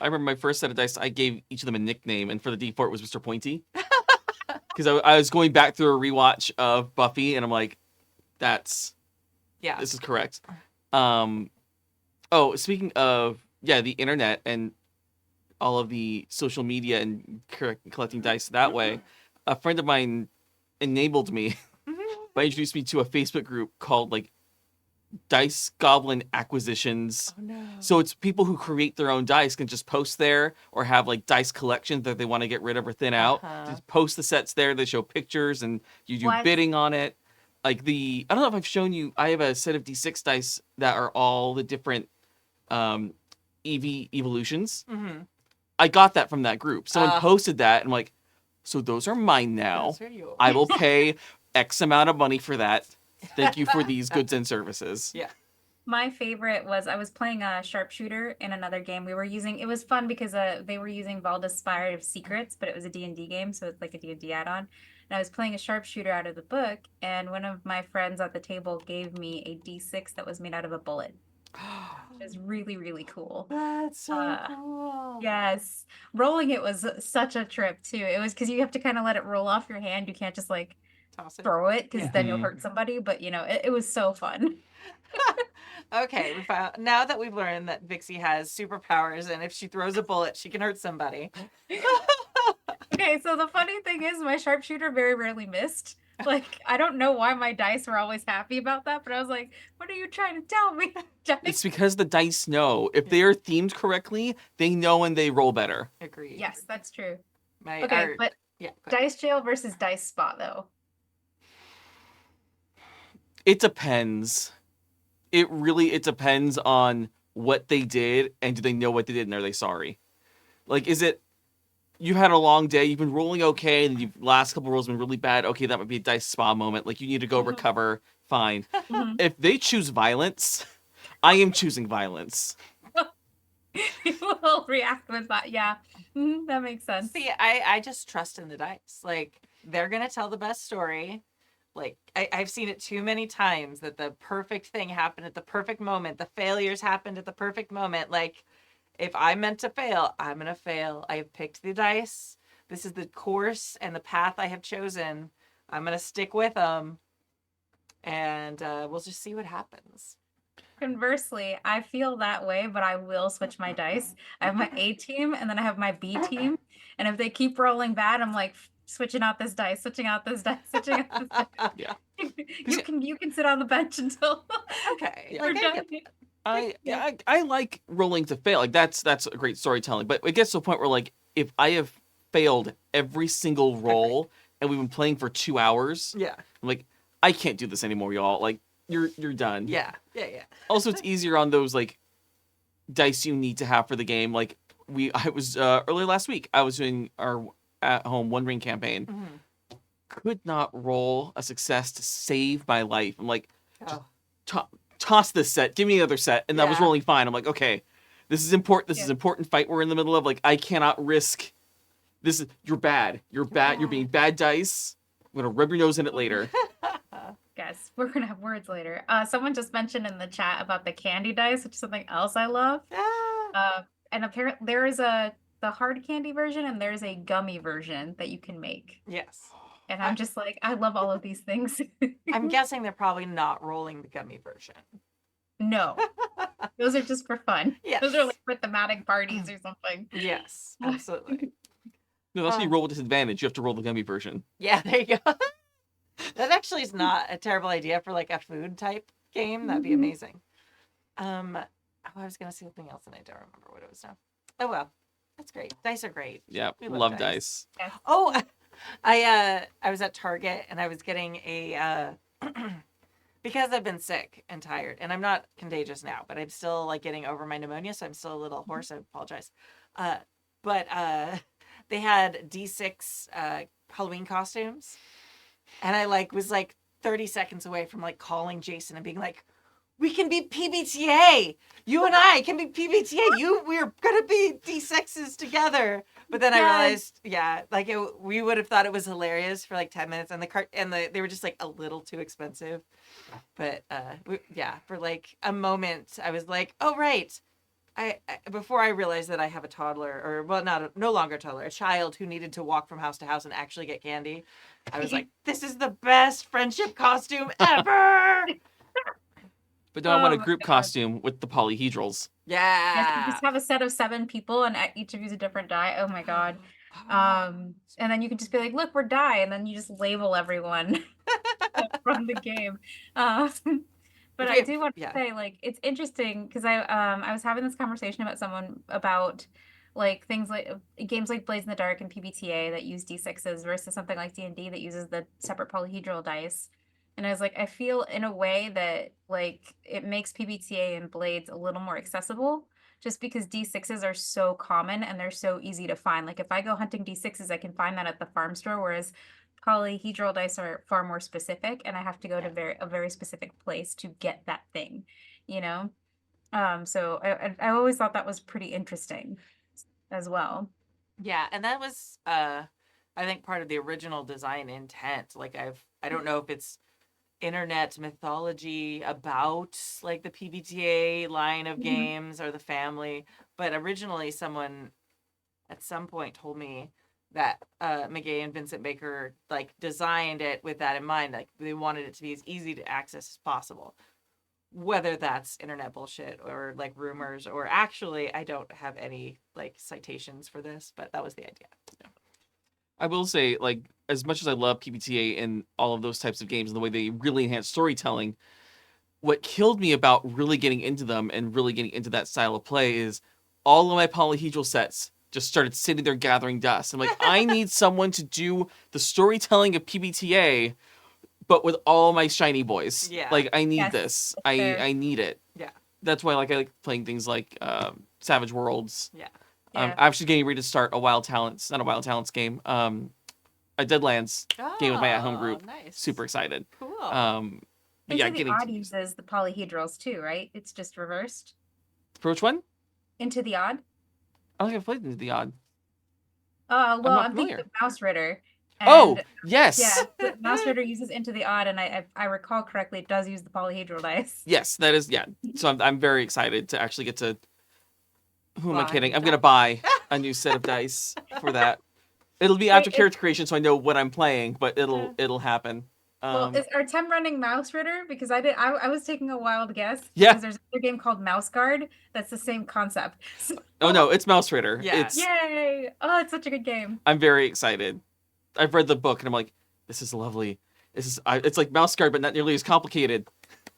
remember my first set of dice, I gave each of them a nickname, and for the D4 it was Mr. Pointy. Because I was going back through a rewatch of Buffy, and I'm like, this is correct. Speaking of, the internet and all of the social media and collecting dice that way, a friend of mine enabled me by introducing me to a Facebook group called like Dice Goblin Acquisitions. Oh no. So it's people who create their own dice can just post there, or have like dice collections that they want to get rid of or thin out. Just post the sets there. They show pictures and you do What? bidding on it. Like I don't know if I've shown you, I have a set of D6 dice that are all the different EV evolutions. Mm-hmm. I got that from that group. Someone Ah. posted that and I'm like, so those are mine now. Those are yours. I will pay X amount of money for that. Thank you for these goods and services. Yeah. My favorite was I was playing a sharpshooter in another game. It was fun because they were using Valda's Spire of Secrets, but it was a D&D game, so it's like a D&D add-on. And I was playing a sharpshooter out of the book, and one of my friends at the table gave me a D6 that was made out of a bullet, which is really, really cool. That's so Uh, cool. Yes. Rolling it was such a trip, too. It was because you have to kind of let it roll off your hand. You can't just like Toss it. throw it because Yeah. then you'll Mhm. hurt somebody. But, it was so fun. Okay, now that we've learned that Vixie has superpowers, and if she throws a bullet, she can hurt somebody. Okay, so the funny thing is my sharpshooter very rarely missed. Like, I don't know why my dice were always happy about that, but I was like, what are you trying to tell me? It's because the dice know. If they are themed correctly, they know and they roll better. Agreed. Yes, that's true. Okay, But yeah. go ahead. Dice Jail versus Dice Spot, though. It depends. It depends on what they did and do they know what they did and are they sorry? Like, is it you had a long day, you've been rolling okay, and the last couple rolls have been really bad. Okay, that might be a dice spa moment. Like, you need to go Mhm. recover. Fine. Mhm. If they choose violence, I am choosing violence. We'll react with that. Yeah, that makes sense. See, I just trust in the dice. Like, they're gonna tell the best story. Like, I've seen it too many times that the perfect thing happened at the perfect moment. The failures happened at the perfect moment. Like, if I'm meant to fail, I'm gonna fail. I have picked the dice. This is the course and the path I have chosen. I'm gonna stick with them, and we'll just see what happens. Conversely, I feel that way, but I will switch my dice. I have my A team and then I have my B team. And if they keep rolling bad, I'm like switching out this dice, switching out this dice, switching out this dice. Yeah. You can sit on the bench until Okay. Yeah. we're Like, I done. get I like rolling to fail. Like that's a great storytelling. But it gets to a point where like if I have failed every single roll and we've been playing for 2 hours, yeah. I'm like, I can't do this anymore, y'all. Like you're done. Yeah. Also, it's easier on those like dice you need to have for the game. Like I was earlier last week. I was doing our at home One Ring campaign. Mhm. Could not roll a success to save my life. I'm like, Oh. toss this set. Give me another set. And that was Yeah. rolling fine. I'm like, okay, this is important. This Yeah. is important fight we're in the middle of. Like, I cannot risk. This is you're bad. You're bad. You're being bad dice. I'm gonna rub your nose in it later. Guys, we're gonna have words later. Someone just mentioned in the chat about the candy dice, which is something else I love. Ah. And apparently there is the hard candy version and there's a gummy version that you can make. Yes. And I'm just like, I love all of these things. I'm guessing they're probably not rolling the gummy version. No, those are just for fun. Yes. Those are like for thematic parties or something. Yes, absolutely. No, that's when you roll with disadvantage. You have to roll the gummy version. Yeah, there you go. That actually is not a terrible idea for like a food type game. That'd be Mhm. amazing. I was gonna say something else and I don't remember what it was now. Oh well, that's great. Dice are great. Yeah, We love love dice. dice. Oh, I was at Target and I was getting a because I've been sick and tired and I'm not contagious now, but I'm still like getting over my pneumonia, so I'm still a little hoarse. I apologize. But they had D6 Halloween costumes, and I like was like 30 seconds away from like calling Jason and being like, "We can be PBTA. You and I can be PBTA. We're gonna be D6s together." But then I Yes. realized, yeah, like we would have thought it was hilarious for like 10 minutes, and they were just like a little too expensive. But for like a moment, I was like, "Oh right." I before I realized that I have a toddler, or well, no longer a toddler, a child who needed to walk from house to house and actually get candy, I was like, "This is the best friendship costume ever!" But now I want Oh a my group God. costume with the polyhedrals. Yes, you Yeah. just have a set of 7 people and each of you's a different die. Oh my god. And then you can just be like, look, we're die, and then you just label everyone from the game. But I do want to Yeah. say, like, it's interesting because I was having this conversation about someone about like things like games like Blades in the Dark and PBTA that use D6s versus something like D&D that uses the separate polyhedral dice. And I was like, I feel in a way that like it makes PBTA and Blades a little more accessible just because D6s are so common and they're so easy to find. Like if I go hunting D6s, I can find that at the farm store, whereas polyhedral dice are far more specific and I have to go to a very specific place to get that thing, you know? So I always thought that was pretty interesting as well. Yeah, and that was I think part of the original design intent. Like I don't know if it's internet mythology about like the PBTA line of Mhm. games or the family, but originally someone at some point told me that McGay and Vincent Baker like designed it with that in mind. Like they wanted it to be as easy to access as possible. Whether that's internet bullshit or like rumors or actually, I don't have any like citations for this, but that was the idea. I will say, like, as much as I love PBTA and all of those types of games and the way they really enhance storytelling, what killed me about really getting into them and really getting into that style of play is all of my polyhedral sets just started sitting there gathering dust. I'm like, I need someone to do the storytelling of PBTA, but with all my shiny boys. Yeah. Like, I need Yes, this. that's fair. I need it. Yeah. That's why I like playing things like Savage Worlds. Yeah. I'm Yeah. actually getting ready to start a Wild Talents, not a Wild Talents game, a Deadlands game with my at-home group. Nice. Super excited. Cool. But yeah, Into the getting Odd to uses the polyhedrals too, right? It's just reversed. for which one? Into the Odd. I don't think I've played Into the Odd. Well, not I'm thinking familiar. of Mouse Ritter. Oh, And yes. yeah, the Mouse Ritter uses Into the Odd, and I recall correctly, it does use the polyhedral dice. Yes, that is, yeah. So I'm very excited to actually get to. Who am I Buy kidding? I'm dice. going to buy a new set of dice for that. It'll be after It- character creation, so I know what I'm playing, but it'll happen. Well, Um, is are Tem running Mouse Ritter? Because I was taking a wild guess. Yeah. Because there's another game called Mouse Guard that's the same concept. So, oh no, it's Mouse Ritter. Yeah. It's yay! Oh, it's such a good game. I'm very excited. I've read the book and I'm like, this is lovely. It's like Mouse Guard, but not nearly as complicated.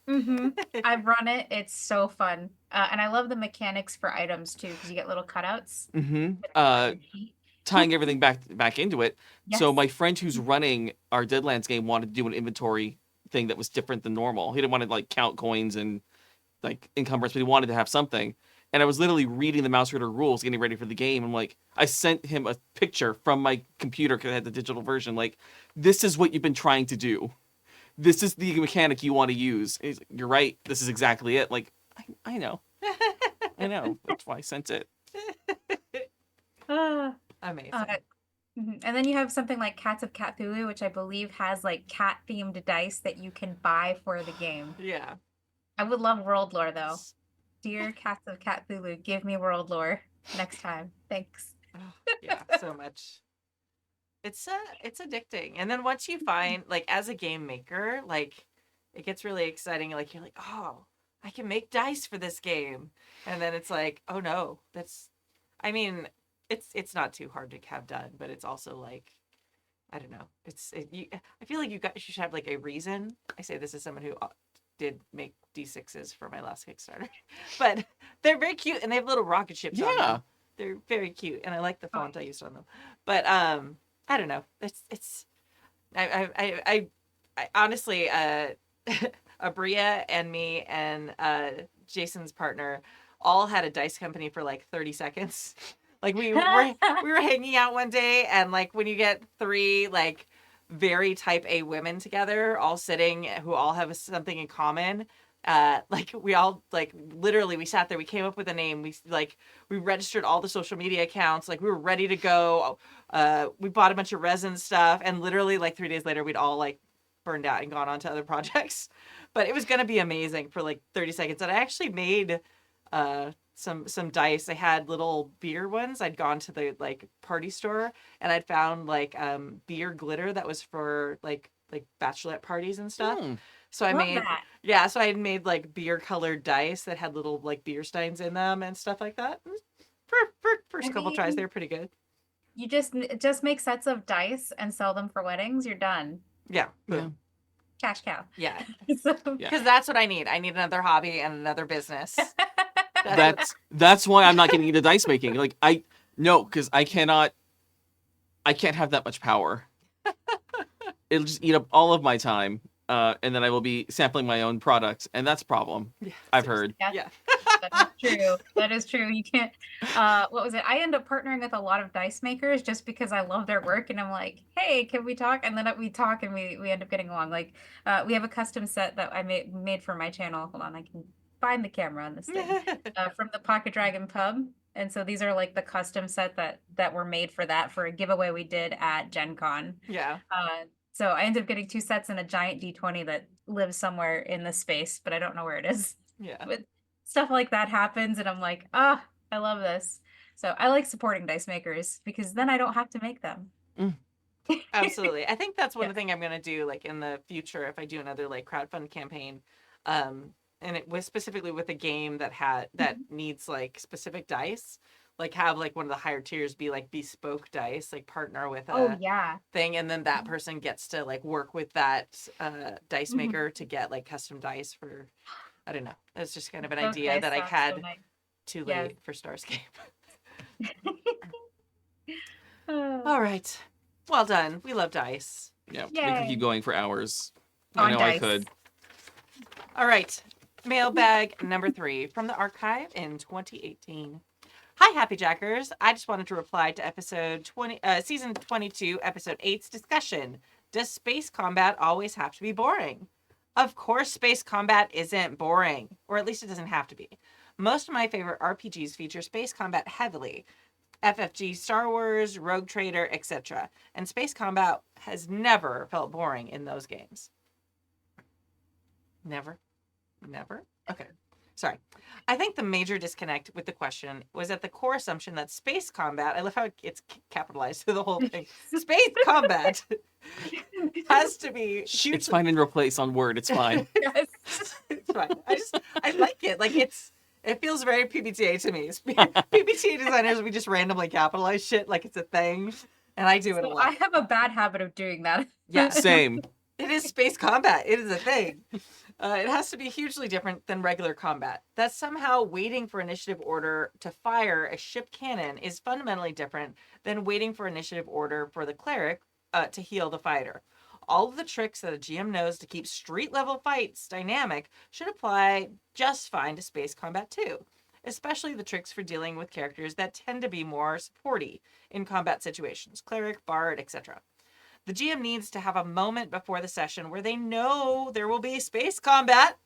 Mm-hmm. I've run it. It's so fun. And I love the mechanics for items too, because you get little cutouts. Mm-hmm. on your sheet. Tying everything back into it. So Yes. my friend who's running our Deadlands game wanted to do an inventory thing that was different than normal. He didn't want to like count coins and like encumbrance, but he wanted to have something. And I was literally reading the Mouse Ritter rules, getting ready for the game. I'm like, I sent him a picture from my computer because I had the digital version. Like, this is what you've been trying to do. This is the mechanic you want to use. And he's like, you're right. This is exactly it. Like, I know. I know. That's why I sent it. Ah. Amazing. And then you have something like Cats of Cthulhu, which I believe has like cat themed dice that you can buy for the game. Yeah. I would love world lore though. Dear Cats of Cthulhu, give me world lore next time. Thanks. Yeah, so much. It's addicting. And then once you find like as a game maker, like it gets really exciting. Like you're like, oh, I can make dice for this game. And then it's like, oh no, I mean, it's not too hard to have done, but it's also like, I don't know. I feel like you should have like a reason. I say this as someone who did make D6s for my last Kickstarter, but they're very cute and they have little rocket ships on Yeah. them. They're very cute, and I like the font I used on them. But I don't know. I honestly, Abria and me and Jason's partner all had a dice company for like 30 seconds. Like we were hanging out one day, and like when you get three like very type A women together, all sitting who all have something in common. Like we all like literally we sat there, we came up with a name, we registered all the social media accounts, like we were ready to go. We bought a bunch of resin stuff, and literally like 3 days later we'd all like burned out and gone on to other projects. But it was gonna be amazing for like 30 seconds. And I actually made some dice. I had little beer ones. I'd gone to the like party store and I'd found like beer glitter that was for like bachelorette parties and stuff. So I Love made that. yeah, so I had made like beer colored dice that had little like beer steins in them and stuff like that. For first couple tries, mean- they were pretty good. You just make sets of dice and sell them for weddings. You're done. Yeah. Yeah. Cash cow. Yeah. So, Yeah. Because that's what I need. I need another hobby and another business. That's why I'm not getting into dice making. Like because I can't have that much power. It'll just eat up all of my time, and then I will be sampling my own products, and that's a problem. Yeah, I've seriously. heard. Yeah. That is true. That is true. You can't. What was it? I end up partnering with a lot of dice makers just because I love their work, and I'm like, hey, can we talk? And then we talk, and we end up getting along. Like, we have a custom set that I made for my channel. Hold on, I can find the camera on this thing. From the Pocket Dragon Pub. And so these are like the custom set that were made for that for a giveaway we did at Gen Con. Yeah. So I ended up getting 2 sets and a giant D20 that lives somewhere in the space, but I don't know where it is. Yeah. But stuff like that happens, and I'm like, I love this. So I like supporting dice makers because then I don't have to make them. Absolutely. I think that's one Yeah. thing I'm gonna do like in the future if I do another like crowdfund campaign. And it was specifically with a game that needs like specific dice. Like have like one of the higher tiers be like bespoke dice, like partner with a Yeah. thing, and then that person gets to like work with that dice Mhm. maker to get like custom dice for I don't know. It's just kind of an Those idea dice that I sound so had nice. too Yeah. late for Starscape. Oh, All right. Well done. We love dice. Yeah, we could Yay. keep going for hours. On I know I dice. could. All right. Mailbag number 3 from the archive in 2018. Hi, Happy Jackers. I just wanted to reply to season 22, episode 8's discussion. Does space combat always have to be boring? Of course, space combat isn't boring, or at least it doesn't have to be. Most of my favorite RPGs feature space combat heavily. FFG, Star Wars, Rogue Trader, etc. And space combat has never felt boring in those games. Never? Okay. Sorry. I think the major disconnect with the question was at the core assumption that space combat, I love how it's capitalized through the whole thing, space combat has to be Shh, it's fine and replace on Word. It's fine. Yes. It's fine. I like it. Like it feels very PBTA to me. PBTA designers, we just randomly capitalize shit like it's a thing. And I do it a So lot. I have a bad habit of doing that. Yeah. Same. It is space combat. It is a thing. It has to be hugely different than regular combat. That somehow waiting for initiative order to fire a ship cannon is fundamentally different than waiting for initiative order for the cleric to heal the fighter. All of the tricks that a GM knows to keep street level fights dynamic should apply just fine to space combat too, especially the tricks for dealing with characters that tend to be more supporty in combat situations, cleric, bard, etc. The GM needs to have a moment before the session where they know there will be space combat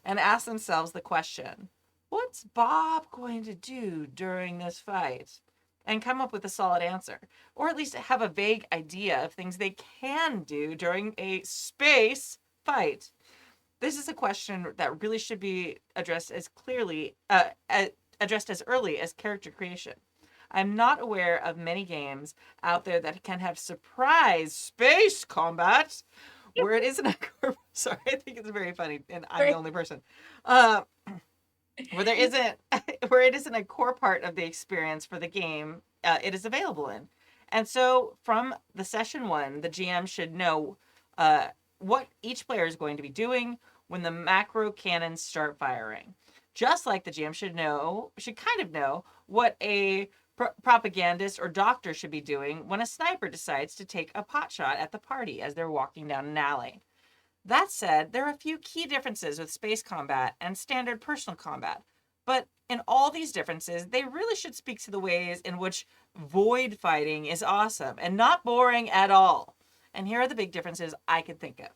and ask themselves the question, what's Bob going to do during this fight? And come up with a solid answer, or at least have a vague idea of things they can do during a space fight. This is a question that really should be addressed as addressed as early as character creation. I'm not aware of many games out there that can have surprise space combat where it isn't a sorry, I think it's very funny, and I'm the only person. Where it isn't a core part of the experience for the game it is available in. And so from the session one, the GM should know what each player is going to be doing when the macro cannons start firing. Just like the GM should kind of know what a propagandist or doctor should be doing when a sniper decides to take a pot shot at the party as they're walking down an alley. That said, there are a few key differences with space combat and standard personal combat, but in all these differences, they really should speak to the ways in which void fighting is awesome and not boring at all. And here are the big differences I could think of.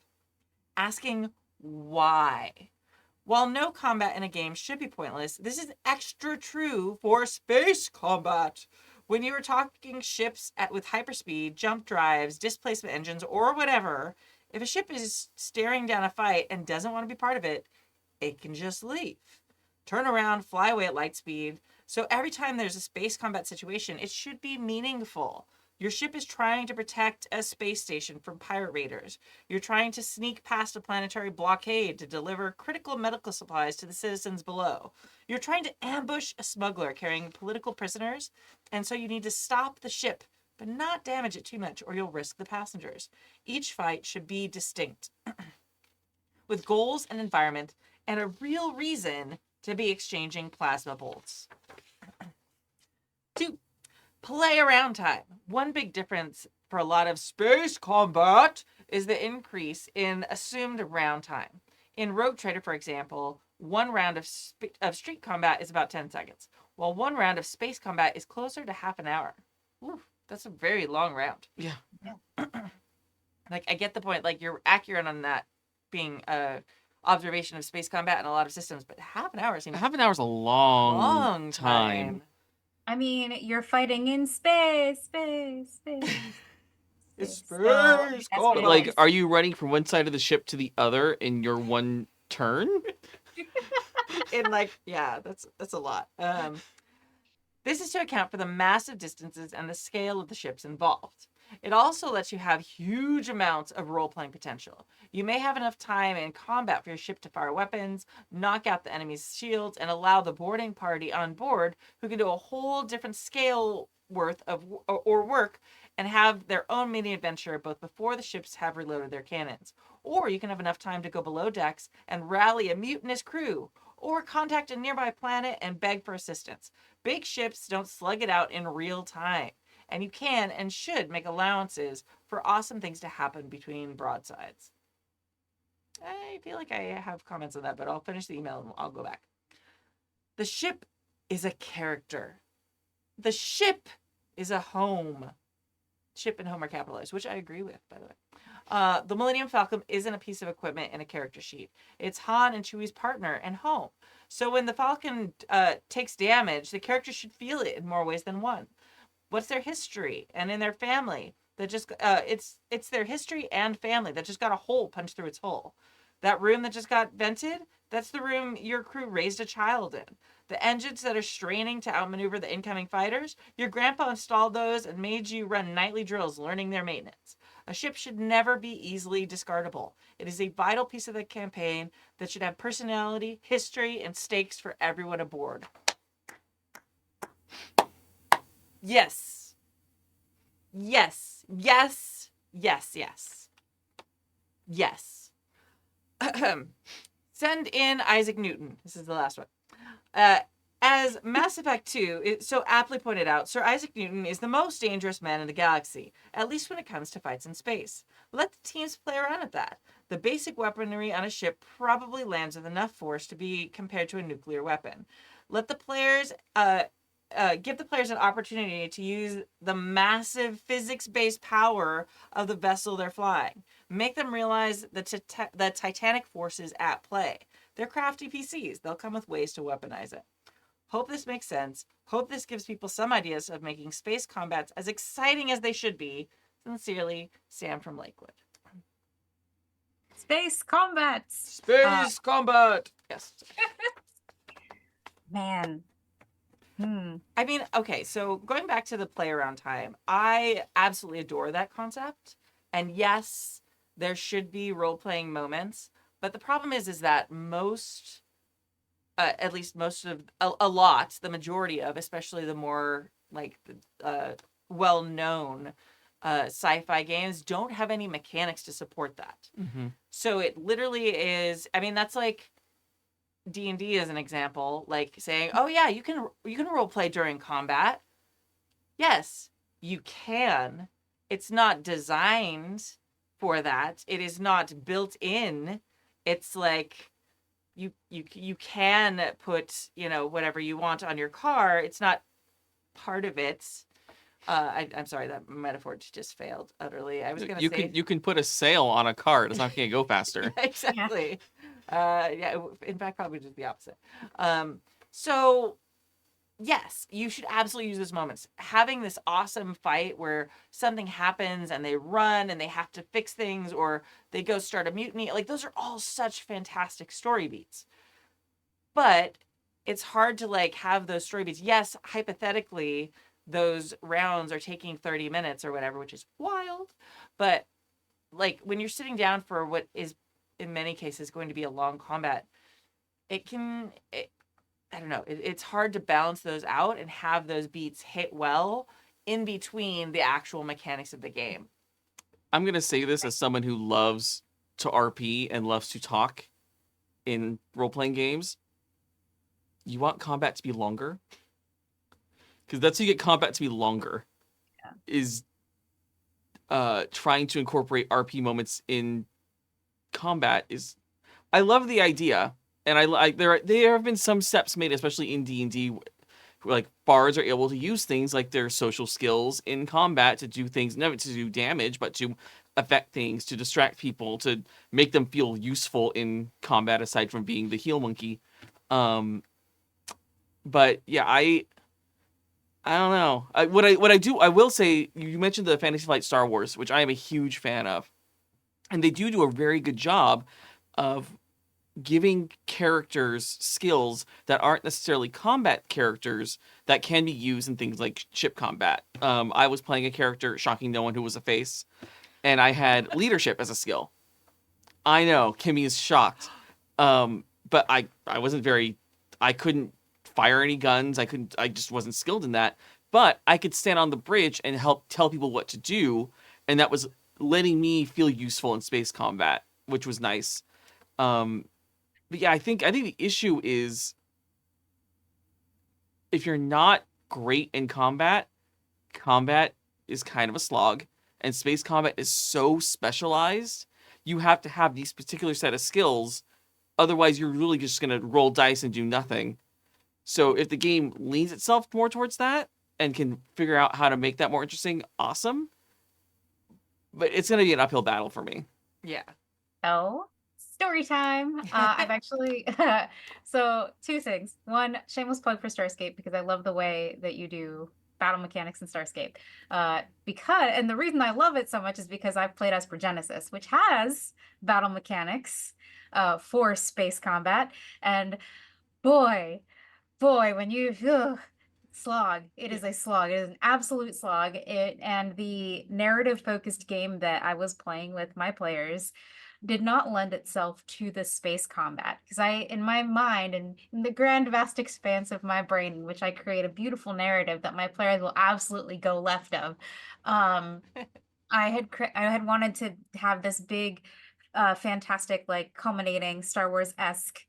Asking why. While no combat in a game should be pointless, this is extra true for space combat. When you are talking ships with hyperspeed, jump drives, displacement engines, or whatever, if a ship is staring down a fight and doesn't want to be part of it, it can just leave. Turn around, fly away at light speed. So every time there's a space combat situation, it should be meaningful. Your ship is trying to protect a space station from pirate raiders. You're trying to sneak past a planetary blockade to deliver critical medical supplies to the citizens below. You're trying to ambush a smuggler carrying political prisoners, and so you need to stop the ship, but not damage it too much or you'll risk the passengers. Each fight should be distinct, with goals and environment, and a real reason to be exchanging plasma bolts. 2. Play around time. One big difference for a lot of space combat is the increase in assumed round time. In Rogue Trader, for example, one round of street combat is about 10 seconds, while one round of space combat is closer to half an hour. Ooh, that's a very long round. Yeah. Like, I get the point. Like, you're accurate on that being a observation of space combat in a lot of systems, but half an hour seems Half an hour's a long, long time. I mean, you're fighting in space. It's So, space combat. Like, are you running from one side of the ship to the other in your one turn? In like, yeah, that's a lot. This is to account for the massive distances and the scale of the ships involved. It also lets you have huge amounts of role-playing potential. You may have enough time in combat for your ship to fire weapons, knock out the enemy's shields, and allow the boarding party on board who can do a whole different scale worth of or work and have their own mini adventure both before the ships have reloaded their cannons. Or you can have enough time to go below decks and rally a mutinous crew, or contact a nearby planet and beg for assistance. Big ships don't slug it out in real time, and you can and should make allowances for awesome things to happen between broadsides. I feel like I have comments on that, but I'll finish the email and I'll go back. The ship is a character. The ship is a home. Ship and home are capitalized, which I agree with, by the way. The Millennium Falcon isn't a piece of equipment in a character sheet. It's Han and Chewie's partner and home. So when the Falcon takes damage, the character should feel it in more ways than one. What's their history and in their family that just it's their history and family that just got a hole punched through its hull. That room that just got vented, that's the room your crew raised a child in. The engines that are straining to outmaneuver the incoming fighters, your grandpa installed those and made you run nightly drills learning their maintenance. A ship should never be easily discardable. It is a vital piece of the campaign that should have personality, history, and stakes for everyone aboard. Yes. Yes. Yes. Yes. Yes. Yes. Send in Isaac Newton. This is the last one. As Mass Effect 2 so aptly pointed out, Sir Isaac Newton is the most dangerous man in the galaxy, at least when it comes to fights in space. Let the teams play around at that. The basic weaponry on a ship probably lands with enough force to be compared to a nuclear weapon. Let the players give the players an opportunity to use the massive physics-based power of the vessel they're flying. Make them realize the titanic forces at play. They're crafty PCs. They'll come with ways to weaponize it. Hope this makes sense. Hope this gives people some ideas of making space combats as exciting as they should be. Sincerely, Sam from Lakewood. Space combats. Space combat. Yes. Man. I mean, okay, so going back to the play around time, I absolutely adore that concept. And yes, there should be role-playing moments, but the problem is that most, at least most of, a lot, the majority of, especially the more like well-known sci-fi games don't have any mechanics to support that. Mm-hmm. So it literally is, I mean, that's like D&D as an example, like saying, oh yeah, you can role play during combat. Yes, you can. It's not designed for that. It is not built in. It's like you can put, whatever you want on your car. It's not part of it. I'm sorry, that metaphor just failed utterly. I was going to say you can put a sail on a car. It's not going to go faster. Yeah, exactly. In fact, probably just the opposite. So yes, you should absolutely use those moments. Having this awesome fight where something happens and they run and they have to fix things or they go start a mutiny, like those are all such fantastic story beats. But it's hard to like have those story beats. Yes, hypothetically, those rounds are taking 30 minutes or whatever, which is wild. But like when you're sitting down for what is in many cases going to be a long combat, I don't know, it's hard to balance those out and have those beats hit well in between the actual mechanics of the game. I'm going to say this as someone who loves to RP and loves to talk in role-playing games. You want combat to be longer? Because that's how you get combat to be longer. Yeah. Is trying to incorporate RP moments in combat is. I love the idea, and there have been some steps made, especially in D&D, where like bards are able to use things like their social skills in combat to do things, never to do damage, but to affect things, to distract people, to make them feel useful in combat, aside from being the heal monkey. But yeah, I don't know. What I do, I will say, you mentioned the Fantasy Flight Star Wars, which I am a huge fan of. And they do a very good job of giving characters skills that aren't necessarily combat characters that can be used in things like ship combat. I was playing a character, shocking no one, who was a face, and I had leadership as a skill. I know, Kimmy is shocked. But I couldn't fire any guns. I just wasn't skilled in that. But I could stand on the bridge and help tell people what to do, and that was letting me feel useful in space combat, which was nice. But yeah, I think the issue is if you're not great in combat is kind of a slog, and space combat is so specialized. You have to have these particular set of skills, otherwise you're really just going to roll dice and do nothing. So if the game leans itself more towards that and can figure out how to make that more interesting, awesome. But it's going to be an uphill battle for me. Yeah. Oh, story time. I've actually, so two things. One, shameless plug for Starscape, because I love the way that you do battle mechanics in Starscape. And the reason I love it so much is because I've played as Progenesis, which has battle mechanics. for space combat. And boy, when you slog, it is a slog. It is an absolute slog. And the narrative focused game that I was playing with my players did not lend itself to the space combat, because in my mind and in the grand vast expanse of my brain, in which I create a beautiful narrative that my players will absolutely go left of, um I had wanted to have this big, fantastic, like culminating Star Wars-esque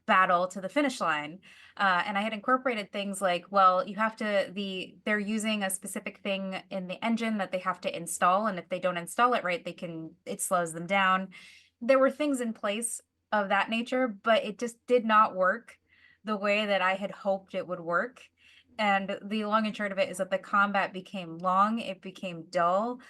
battle to the finish line. And I had incorporated things like, well, they're using a specific thing in the engine that they have to install, and if they don't install it right, it slows them down. There were things in place of that nature, but it just did not work the way that I had hoped it would work. And the long and short of it is that the combat became long, it became dull.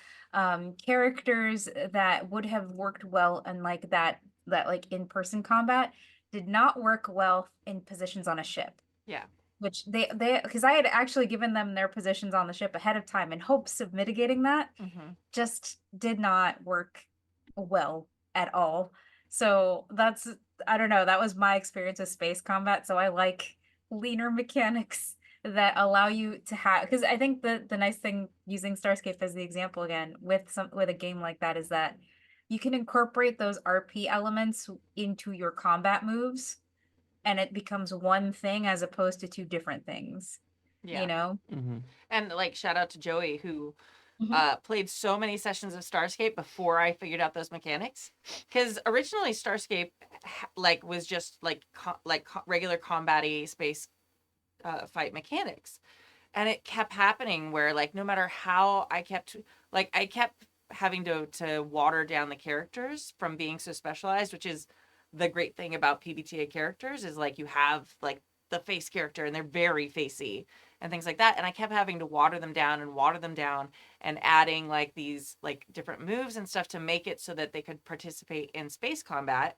Characters that would have worked well in like that like in-person combat did not work well in positions on a ship, Yeah. which they because I had actually given them their positions on the ship ahead of time in hopes of mitigating that. Mm-hmm. Just did not work well at all. So I don't know, that was my experience with space combat. So I like leaner mechanics that allow you to have, because I think the nice thing, using Starscape as the example again, with a game like that, is that you can incorporate those RP elements into your combat moves, and it becomes one thing as opposed to two different things. Yeah. You know? Mm-hmm. And like shout out to Joey who Mhm. played so many sessions of Starscape before I figured out those mechanics. Because originally Starscape like was just like regular combat-y space fight mechanics, and it kept happening where like no matter how I kept having to water down the characters from being so specialized, which is the great thing about PBTA characters, is like you have like the face character and they're very facey and things like that, and I kept having to water them down and adding like these like different moves and stuff to make it so that they could participate in space combat.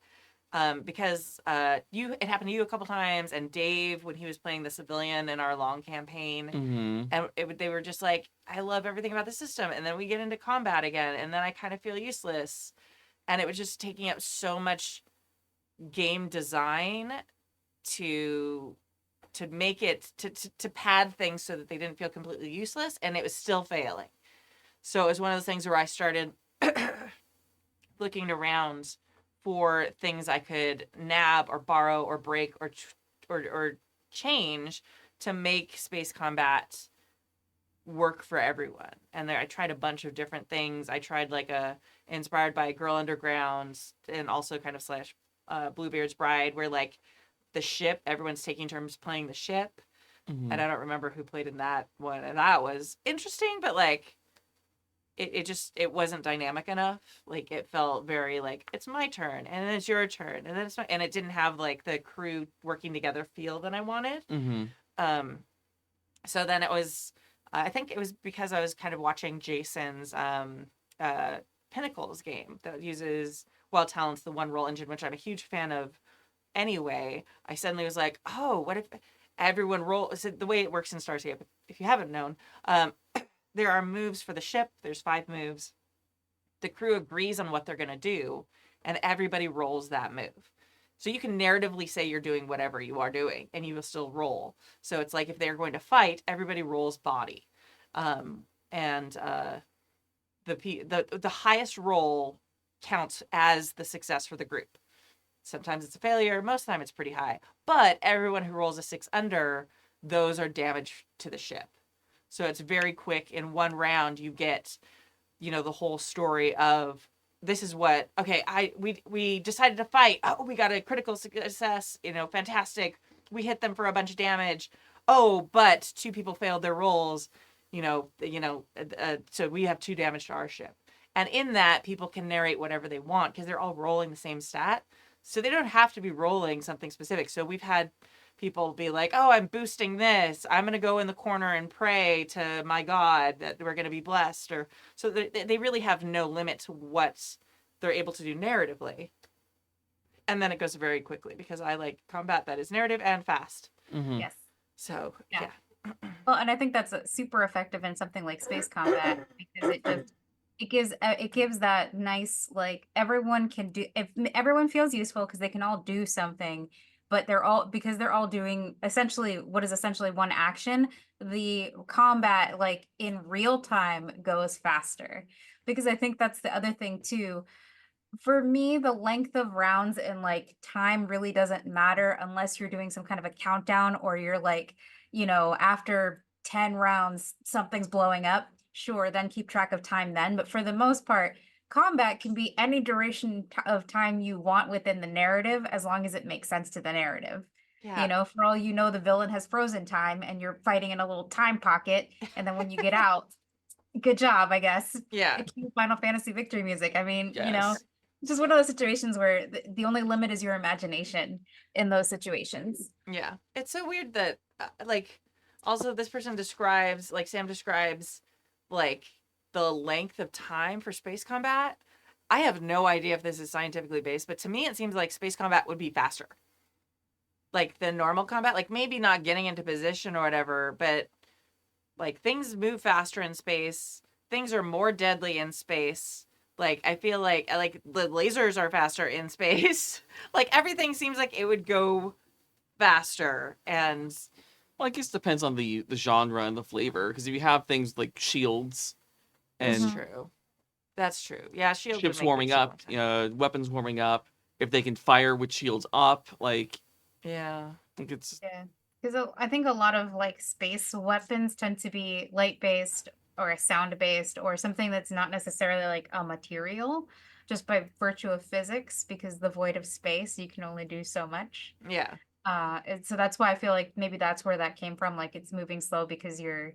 Because it happened to you a couple times, and Dave when he was playing the civilian in our long campaign, Mm-hmm. and they were just like, I love everything about the system, and then we get into combat again, and then I kind of feel useless, and it was just taking up so much game design to make it to pad things so that they didn't feel completely useless, and it was still failing. So it was one of those things where I started looking around for things I could nab or borrow or break or change to make space combat work for everyone. And there I tried a bunch of different things. I tried like inspired by Girl Underground, and also kind of slash Bluebeard's Bride, where like the ship, everyone's taking turns playing the ship. Mm-hmm. And I don't remember who played in that one, and that was interesting, but like it wasn't dynamic enough. Like it felt very like it's my turn and then it's your turn and then and it didn't have like the crew working together feel that I wanted. Mm-hmm. So then it was I think it was because I was kind of watching Jason's Pinnacles game that uses Wild Talents, the one roll engine, which I'm a huge fan of anyway. I suddenly was like, oh, what if everyone roll? So the way it works in Starscape, if you haven't known, there are moves for the ship. There's 5 moves. The crew agrees on what they're going to do, and everybody rolls that move. So you can narratively say you're doing whatever you are doing, and you will still roll. So it's like if they're going to fight, everybody rolls body. And the highest roll counts as the success for the group. Sometimes it's a failure. Most of the time it's pretty high. But everyone who rolls a 6 under, those are damage to the ship. So it's very quick. In one round, you get, the whole story of this is what, okay, we decided to fight. Oh, we got a critical success, fantastic. We hit them for a bunch of damage. Oh, but 2 people failed their rolls, so we have 2 damage to our ship. And in that, people can narrate whatever they want because they're all rolling the same stat. So they don't have to be rolling something specific. So we've had people be like, oh, I'm boosting this. I'm going to go in the corner and pray to my God that we're going to be blessed. Or so they really have no limit to what they're able to do narratively. And then it goes very quickly because I like combat that is narrative and fast. Mm-hmm. Yes. So, Yeah. Well, and I think that's super effective in something like space combat because it just it gives that nice, like, everyone can do, if everyone feels useful because they can all do something, but they're all doing essentially what is essentially one action. The combat, like, in real time goes faster, because I think that's the other thing too. For me, the length of rounds and like time really doesn't matter unless you're doing some kind of a countdown, or you're like, after 10 rounds, something's blowing up. Sure, then keep track of time then. But for the most part, combat can be any duration of time you want within the narrative, as long as it makes sense to the narrative. Yeah. For all you know, the villain has frozen time and you're fighting in a little time pocket. And then when you get out, good job, I guess. Yeah. Cue Final Fantasy victory music. I mean, Yes. it's just one of those situations where the only limit is your imagination in those situations. Yeah. It's so weird that, like, also this person describes, like, Sam describes, like, the length of time for space combat. I have no idea if this is scientifically based, but to me, it seems like space combat would be faster. Like, the normal combat, like, maybe not getting into position or whatever, but, like, things move faster in space. Things are more deadly in space. Like, I feel like the lasers are faster in space. Like, everything seems like it would go faster. And Well, I guess it depends on the genre and the flavor. Because if you have things like shields that's and true. That's true. Yeah, shield ships warming up, weapons warming up, if they can fire with shields up, like, Yeah. I think it's Yeah. Because I think a lot of like space weapons tend to be light based or sound based, or something that's not necessarily like a material, just by virtue of physics, because the void of space, you can only do so much. Yeah. And so that's why I feel like maybe that's where that came from. Like, it's moving slow because you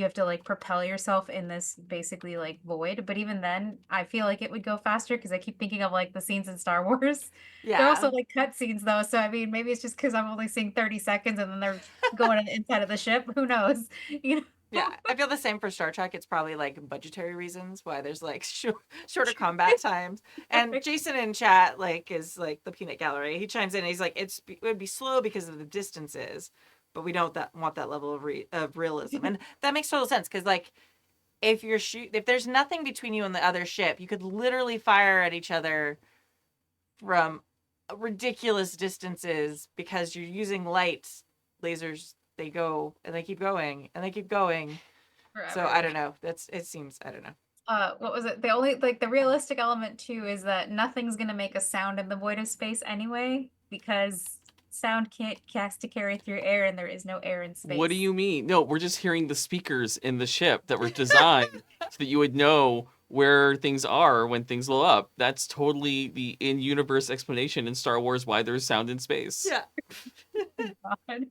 have to like propel yourself in this basically like void. But even then, I feel like it would go faster because I keep thinking of like the scenes in Star Wars. Yeah. They're also like cutscenes though. So I mean, maybe it's just because I'm only seeing 30 seconds and then they're going on the inside of the ship. Who knows? You know? Yeah, I feel the same for Star Trek. It's probably like budgetary reasons why there's like shorter combat times. And Perfect. Jason in chat like is like the peanut gallery. He chimes in and he's like, it would be slow because of the distances, but we don't want that level of realism. And that makes total sense because like if there's nothing between you and the other ship, you could literally fire at each other from ridiculous distances because you're using light lasers. They go and they keep going and they keep going. So Forever. I don't know. I don't know. What was it? The only like the realistic element too is that nothing's gonna make a sound in the void of space anyway, because sound has to carry through air and there is no air in space. what do you mean? No, we're just hearing the speakers in the ship that were designed so that you would know where things are when things blow up. That's totally the in-universe explanation in Star Wars why there's sound in space. Yeah. God.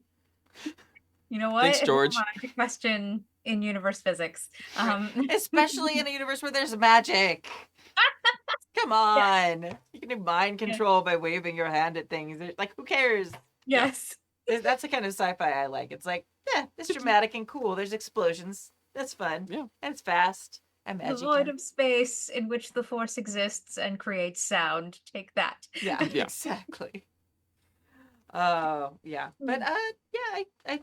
You know what? Thanks, Who George. am I to question in universe physics. Especially in a universe where there's magic. Come on. You can do mind control by waving your hand at things. Like, who cares? Yes. That's the kind of sci-fi I like. It's like, yeah, it's dramatic and cool. There's explosions. That's fun. Yeah. And it's fast and The magic. void of space in which the force exists and creates sound. Take that. Yeah, Yeah. exactly. Oh, yeah. But yeah,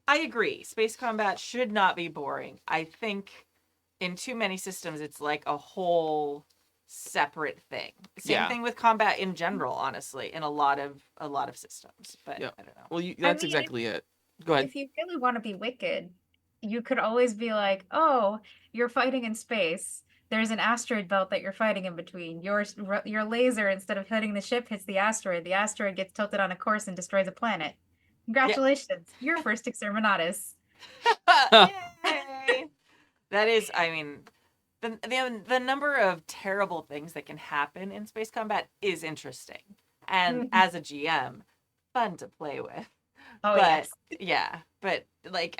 I agree. Space combat should not be boring. I think in too many systems it's like a whole separate thing. Same Yeah. thing with combat in general, honestly, in a lot of systems. But Yeah. I don't know. Well, that's mean, exactly it. Go ahead. If you really want to be wicked, you could always be like, oh, you're fighting in space. There's an asteroid belt that you're fighting in between. Your laser, instead of hitting the ship, hits the asteroid. The asteroid gets tilted on a course and destroys a planet. Congratulations, you're first exterminatus. Yay! That is, I mean, the number of terrible things that can happen in space combat is interesting, and as a GM, fun to play with. Oh but yes. yeah, but like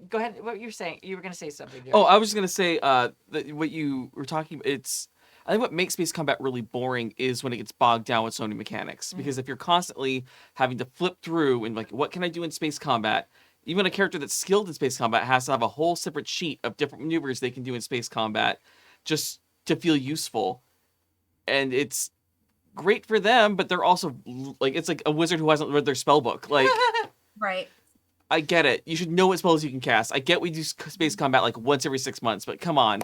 go ahead. What you were saying? You were gonna say something. Oh, I was just gonna say that what you were talking about, I think what makes space combat really boring is when it gets bogged down with so many mechanics. Because if you're constantly having to flip through and like, what can I do in space combat? Even a character that's skilled in space combat has to have a whole separate sheet of different maneuvers they can do in space combat just to feel useful. And it's great for them, but they're also like, it's like a wizard who hasn't read their spell book. Like, Right. I get it. You should know what spells you can cast. I get we do space combat like once every 6 months, but come on.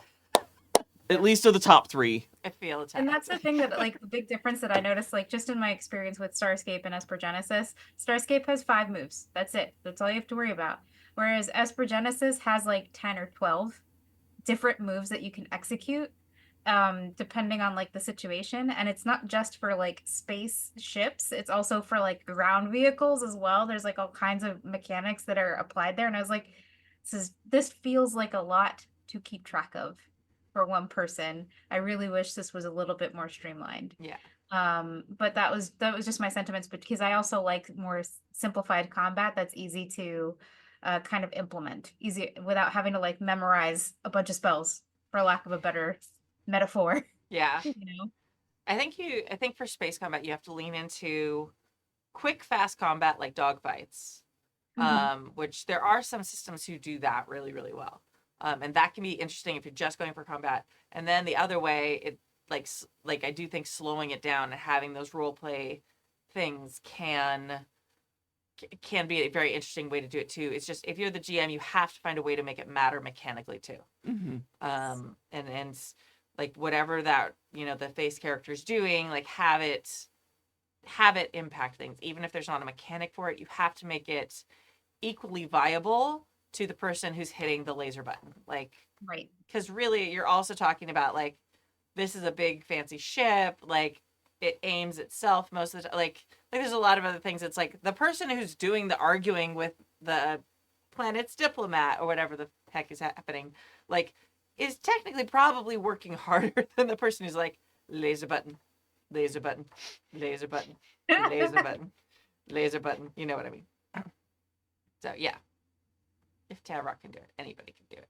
At least to the top 3. I feel attacked. And that's the thing that, like, the big difference that I noticed, like, just in my experience with Starscape and Espergenesis, Starscape has 5 moves. That's it. That's all you have to worry about. Whereas Espergenesis has, like, 10 or 12 different moves that you can execute, depending on, like, the situation. And it's not just for, like, space ships. It's also for, like, ground vehicles as well. There's, like, all kinds of mechanics that are applied there. And I was like, this feels like a lot to keep track of for one person. I really wish this was a little bit more streamlined. Yeah. But that was just my sentiments, because I also like more simplified combat that's easy to kind of implement, easy without having to like memorize a bunch of spells, for lack of a better metaphor. Yeah. You know? I think for space combat you have to lean into quick, fast combat like dogfights. Which there are some systems who do that really, really well. And that can be interesting if you're just going for combat. And then the other way, it like I do think slowing it down and having those role play things can be a very interesting way to do it too. It's just if you're the GM, you have to find a way to make it matter mechanically too. And like whatever that the face character's doing, like have it impact things, even if there's not a mechanic for it. You have to make it equally viable to the person who's hitting the laser button, like, Right. because really you're also talking about like this is a big fancy ship, like it aims itself most of the time, like there's a lot of other things. It's like the person who's doing the arguing with the planet's diplomat or whatever the heck is happening, like is technically probably working harder than the person who's like laser button, laser button, laser button, laser button, laser button, you know what I mean. So yeah, if Tavrock can do it, anybody can do it.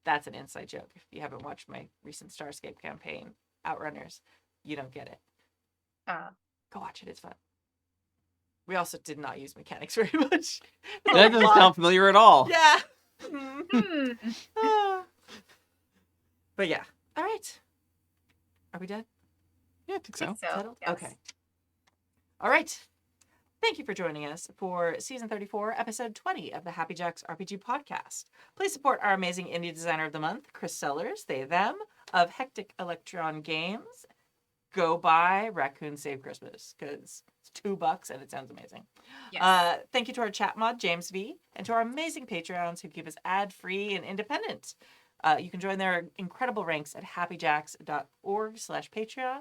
That's an inside joke. If you haven't watched my recent Starscape campaign, Outrunners, you don't get it. Go watch it. It's fun. We also did not use mechanics very much. That doesn't sound familiar at all. Yeah. Hmm. But yeah. All right. Are we done? Yeah, I think so. Settled? Yes. Okay. All right. Thank you for joining us for season 34, episode 20 of the Happy Jacks RPG podcast. Please support our amazing indie designer of the month, Chris Sellers, they, them, of Hectic Electron Games. Go buy Raccoon Save Christmas because it's $2 and it sounds amazing. Yes. Thank you to our chat mod, James V, and to our amazing Patreons who keep us ad-free and independent. You can join their incredible ranks at happyjacks.org/Patreon.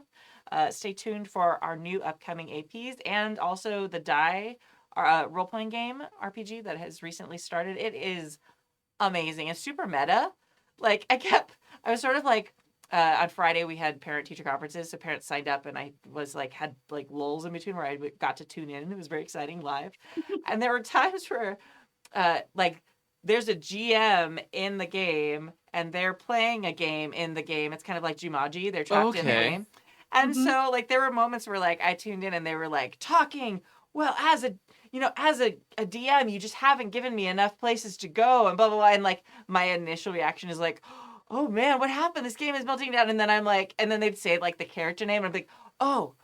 Stay tuned for our new upcoming APs and also the Die role-playing game RPG that has recently started. It is amazing. It's super meta. Like, I was sort of like, on Friday we had parent-teacher conferences, so parents signed up and I was like, had like lulls in between where I got to tune in. It was very exciting live. And there were times where like there's a GM in the game and they're playing a game in the game. It's kind of like Jumanji. They're trapped in the game. And so like there were moments where like I tuned in and they were like talking, well, as a DM, you just haven't given me enough places to go and blah, blah, blah. And like my initial reaction is like, oh man, what happened? This game is melting down. And then I'm like, and then they'd say like the character name. And I'm like, oh,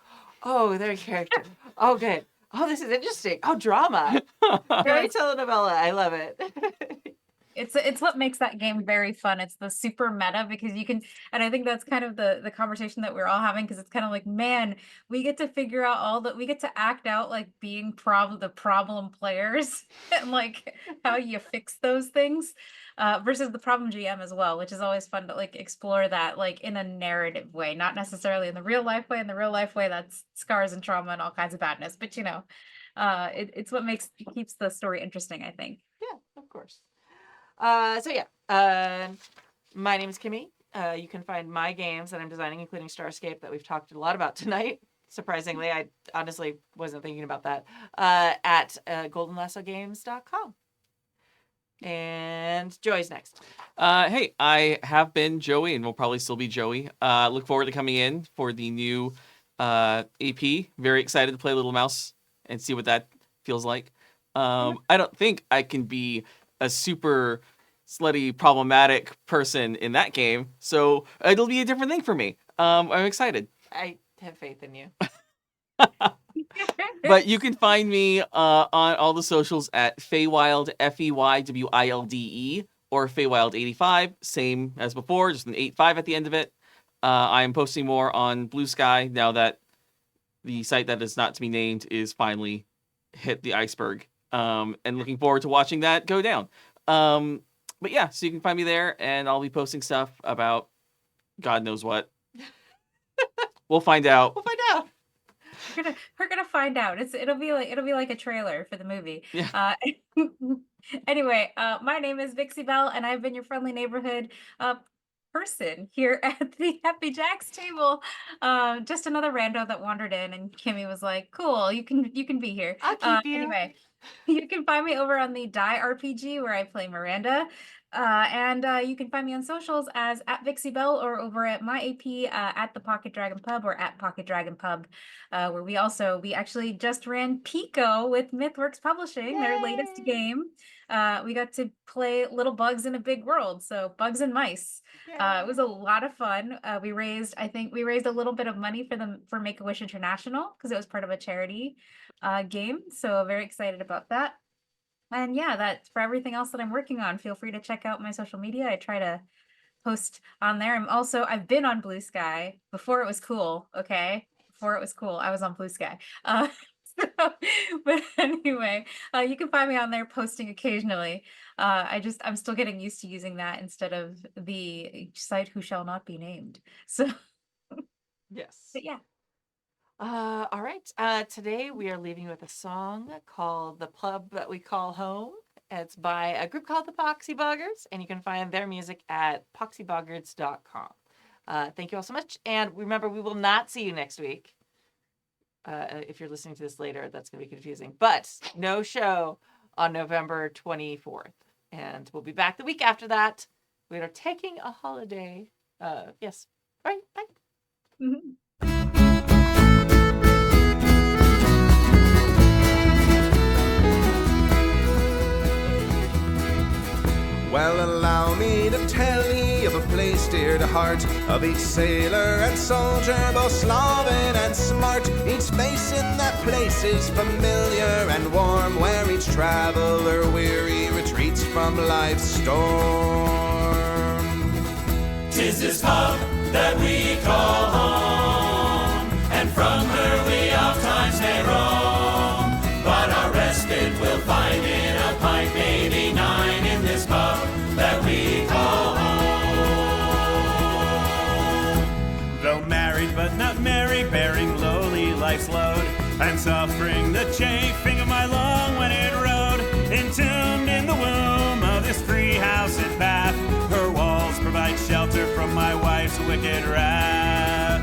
their character. Oh, good. Oh, this is interesting. Oh, drama. Very telenovela. I love it. It's what makes that game very fun. It's the super meta because you can, and I think that's kind of the conversation that we're all having, because it's kind of like, man, we get to figure out we get to act out like being the problem players and like how you fix those things versus the problem GM as well, which is always fun to like explore that like in a narrative way, not necessarily in the real life way. In the real life way, that's scars and trauma and all kinds of badness, but it's what keeps the story interesting, I think. Yeah, of course. My name is Kimmy. You can find my games that I'm designing, including Starscape, that we've talked a lot about tonight. Surprisingly, I honestly wasn't thinking about that, at goldenlassogames.com. And Joey's next. Hey, I have been Joey and will probably still be Joey. Look forward to coming in for the new AP. Very excited to play Little Mouse and see what that feels like. I don't think I can be a super slutty, problematic person in that game, so it'll be a different thing for me. I'm excited. I have faith in you. But you can find me on all the socials at Feywild, FEYWILDE, or Feywild85, same as before, just an 85 at the end of it. I am posting more on Blue Sky now that the site that is not to be named is finally hit the iceberg. And looking forward to watching that go down. But yeah, so you can find me there, and I'll be posting stuff about God knows what. We'll find out. We'll find out. We're gonna find out. It'll be like a trailer for the movie. Yeah. Anyway, my name is Vixie Bell, and I've been your friendly neighborhood person here at the Happy Jacks table. Just another rando that wandered in, and Kimmy was like, "Cool, you can be here." I'll keep you. Anyway, you can find me over on the Die RPG where I play Miranda. And you can find me on socials as at Vixie Bell or over at my AP at the Pocket Dragon Pub or at Pocket Dragon Pub, where we actually just ran Pico with MythWorks Publishing, their latest Yay! game. We got to play Little Bugs in a Big World, so bugs and mice. It was a lot of fun. We raised a little bit of money for Make-A-Wish International because it was part of a charity game. So very excited about that. And yeah, that's for everything else that I'm working on. Feel free to check out my social media. I try to post on there. I've been on Blue Sky before it was cool. Okay. Before it was cool, I was on Blue Sky. But anyway, you can find me on there posting occasionally. I'm still getting used to using that instead of the site who shall not be named. So, Yes. but yeah. All right. Today we are leaving with a song called The Pub That We Call Home. It's by a group called the Poxy Boggers, and you can find their music at poxyboggards.com. Thank you all so much. And remember, we will not see you next week. If you're listening to this later, that's going to be confusing. But no show on November 24th. And we'll be back the week after that. We are taking a holiday. Yes. All right. Bye. Mhm. Well, allow me to tell ye of a place dear to heart, of each sailor and soldier, both Slavic and smart. Each face in that place is familiar and warm, where each traveler weary retreats from life's storm. 'Tis this pub that we call home, and from her we oft times may roam. But our respite we'll find in a pint, maybe 9, in this pub that we call home. Though married but not merry, bearing lowly life's load, and suffering the chafing of my long-winded road, entombed in the womb of this free house at Bath, her walls provide shelter from my wife's wicked wrath.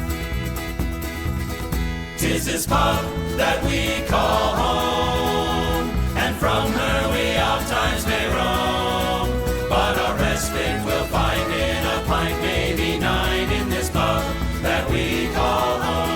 'Tis this pub that we call home, and from her we oft times may roam. But our respite we'll find in a pint, maybe 9, in this pub that we call home.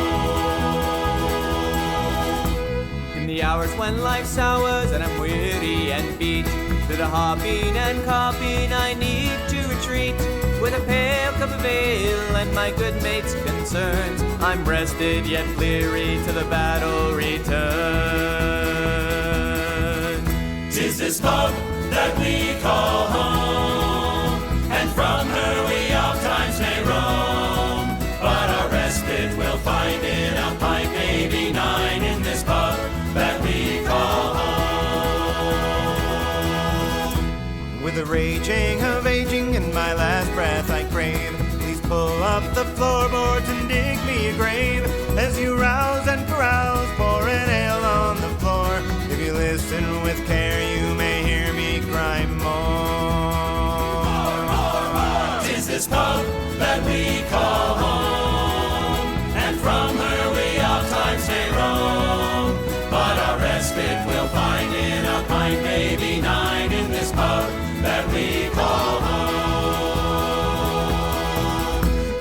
In the hours when life sours and I'm weary and beat, to the hopping and copping I need to retreat. With a pale cup of ale and my good mate's concerns, I'm rested yet weary to the battle return. 'Tis this pub that we call home, and from her we oft times may roam. But our respite we'll find in a pint, maybe 9, in this pub that we call home. With the raging of aging in my last breath I crave, please pull up the floorboards and dig me a grave. As you rouse and carouse, pour an ale on the floor. If you listen with care, you may hear me cry more. Tis this pub that we call home, and from her we oft times may roam. But our respite we'll find in a pint, maybe 9, in this pub that we call home.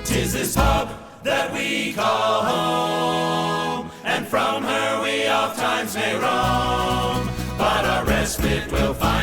'Tis this pub that we call home, and from her we oft times may roam. But our respite we'll find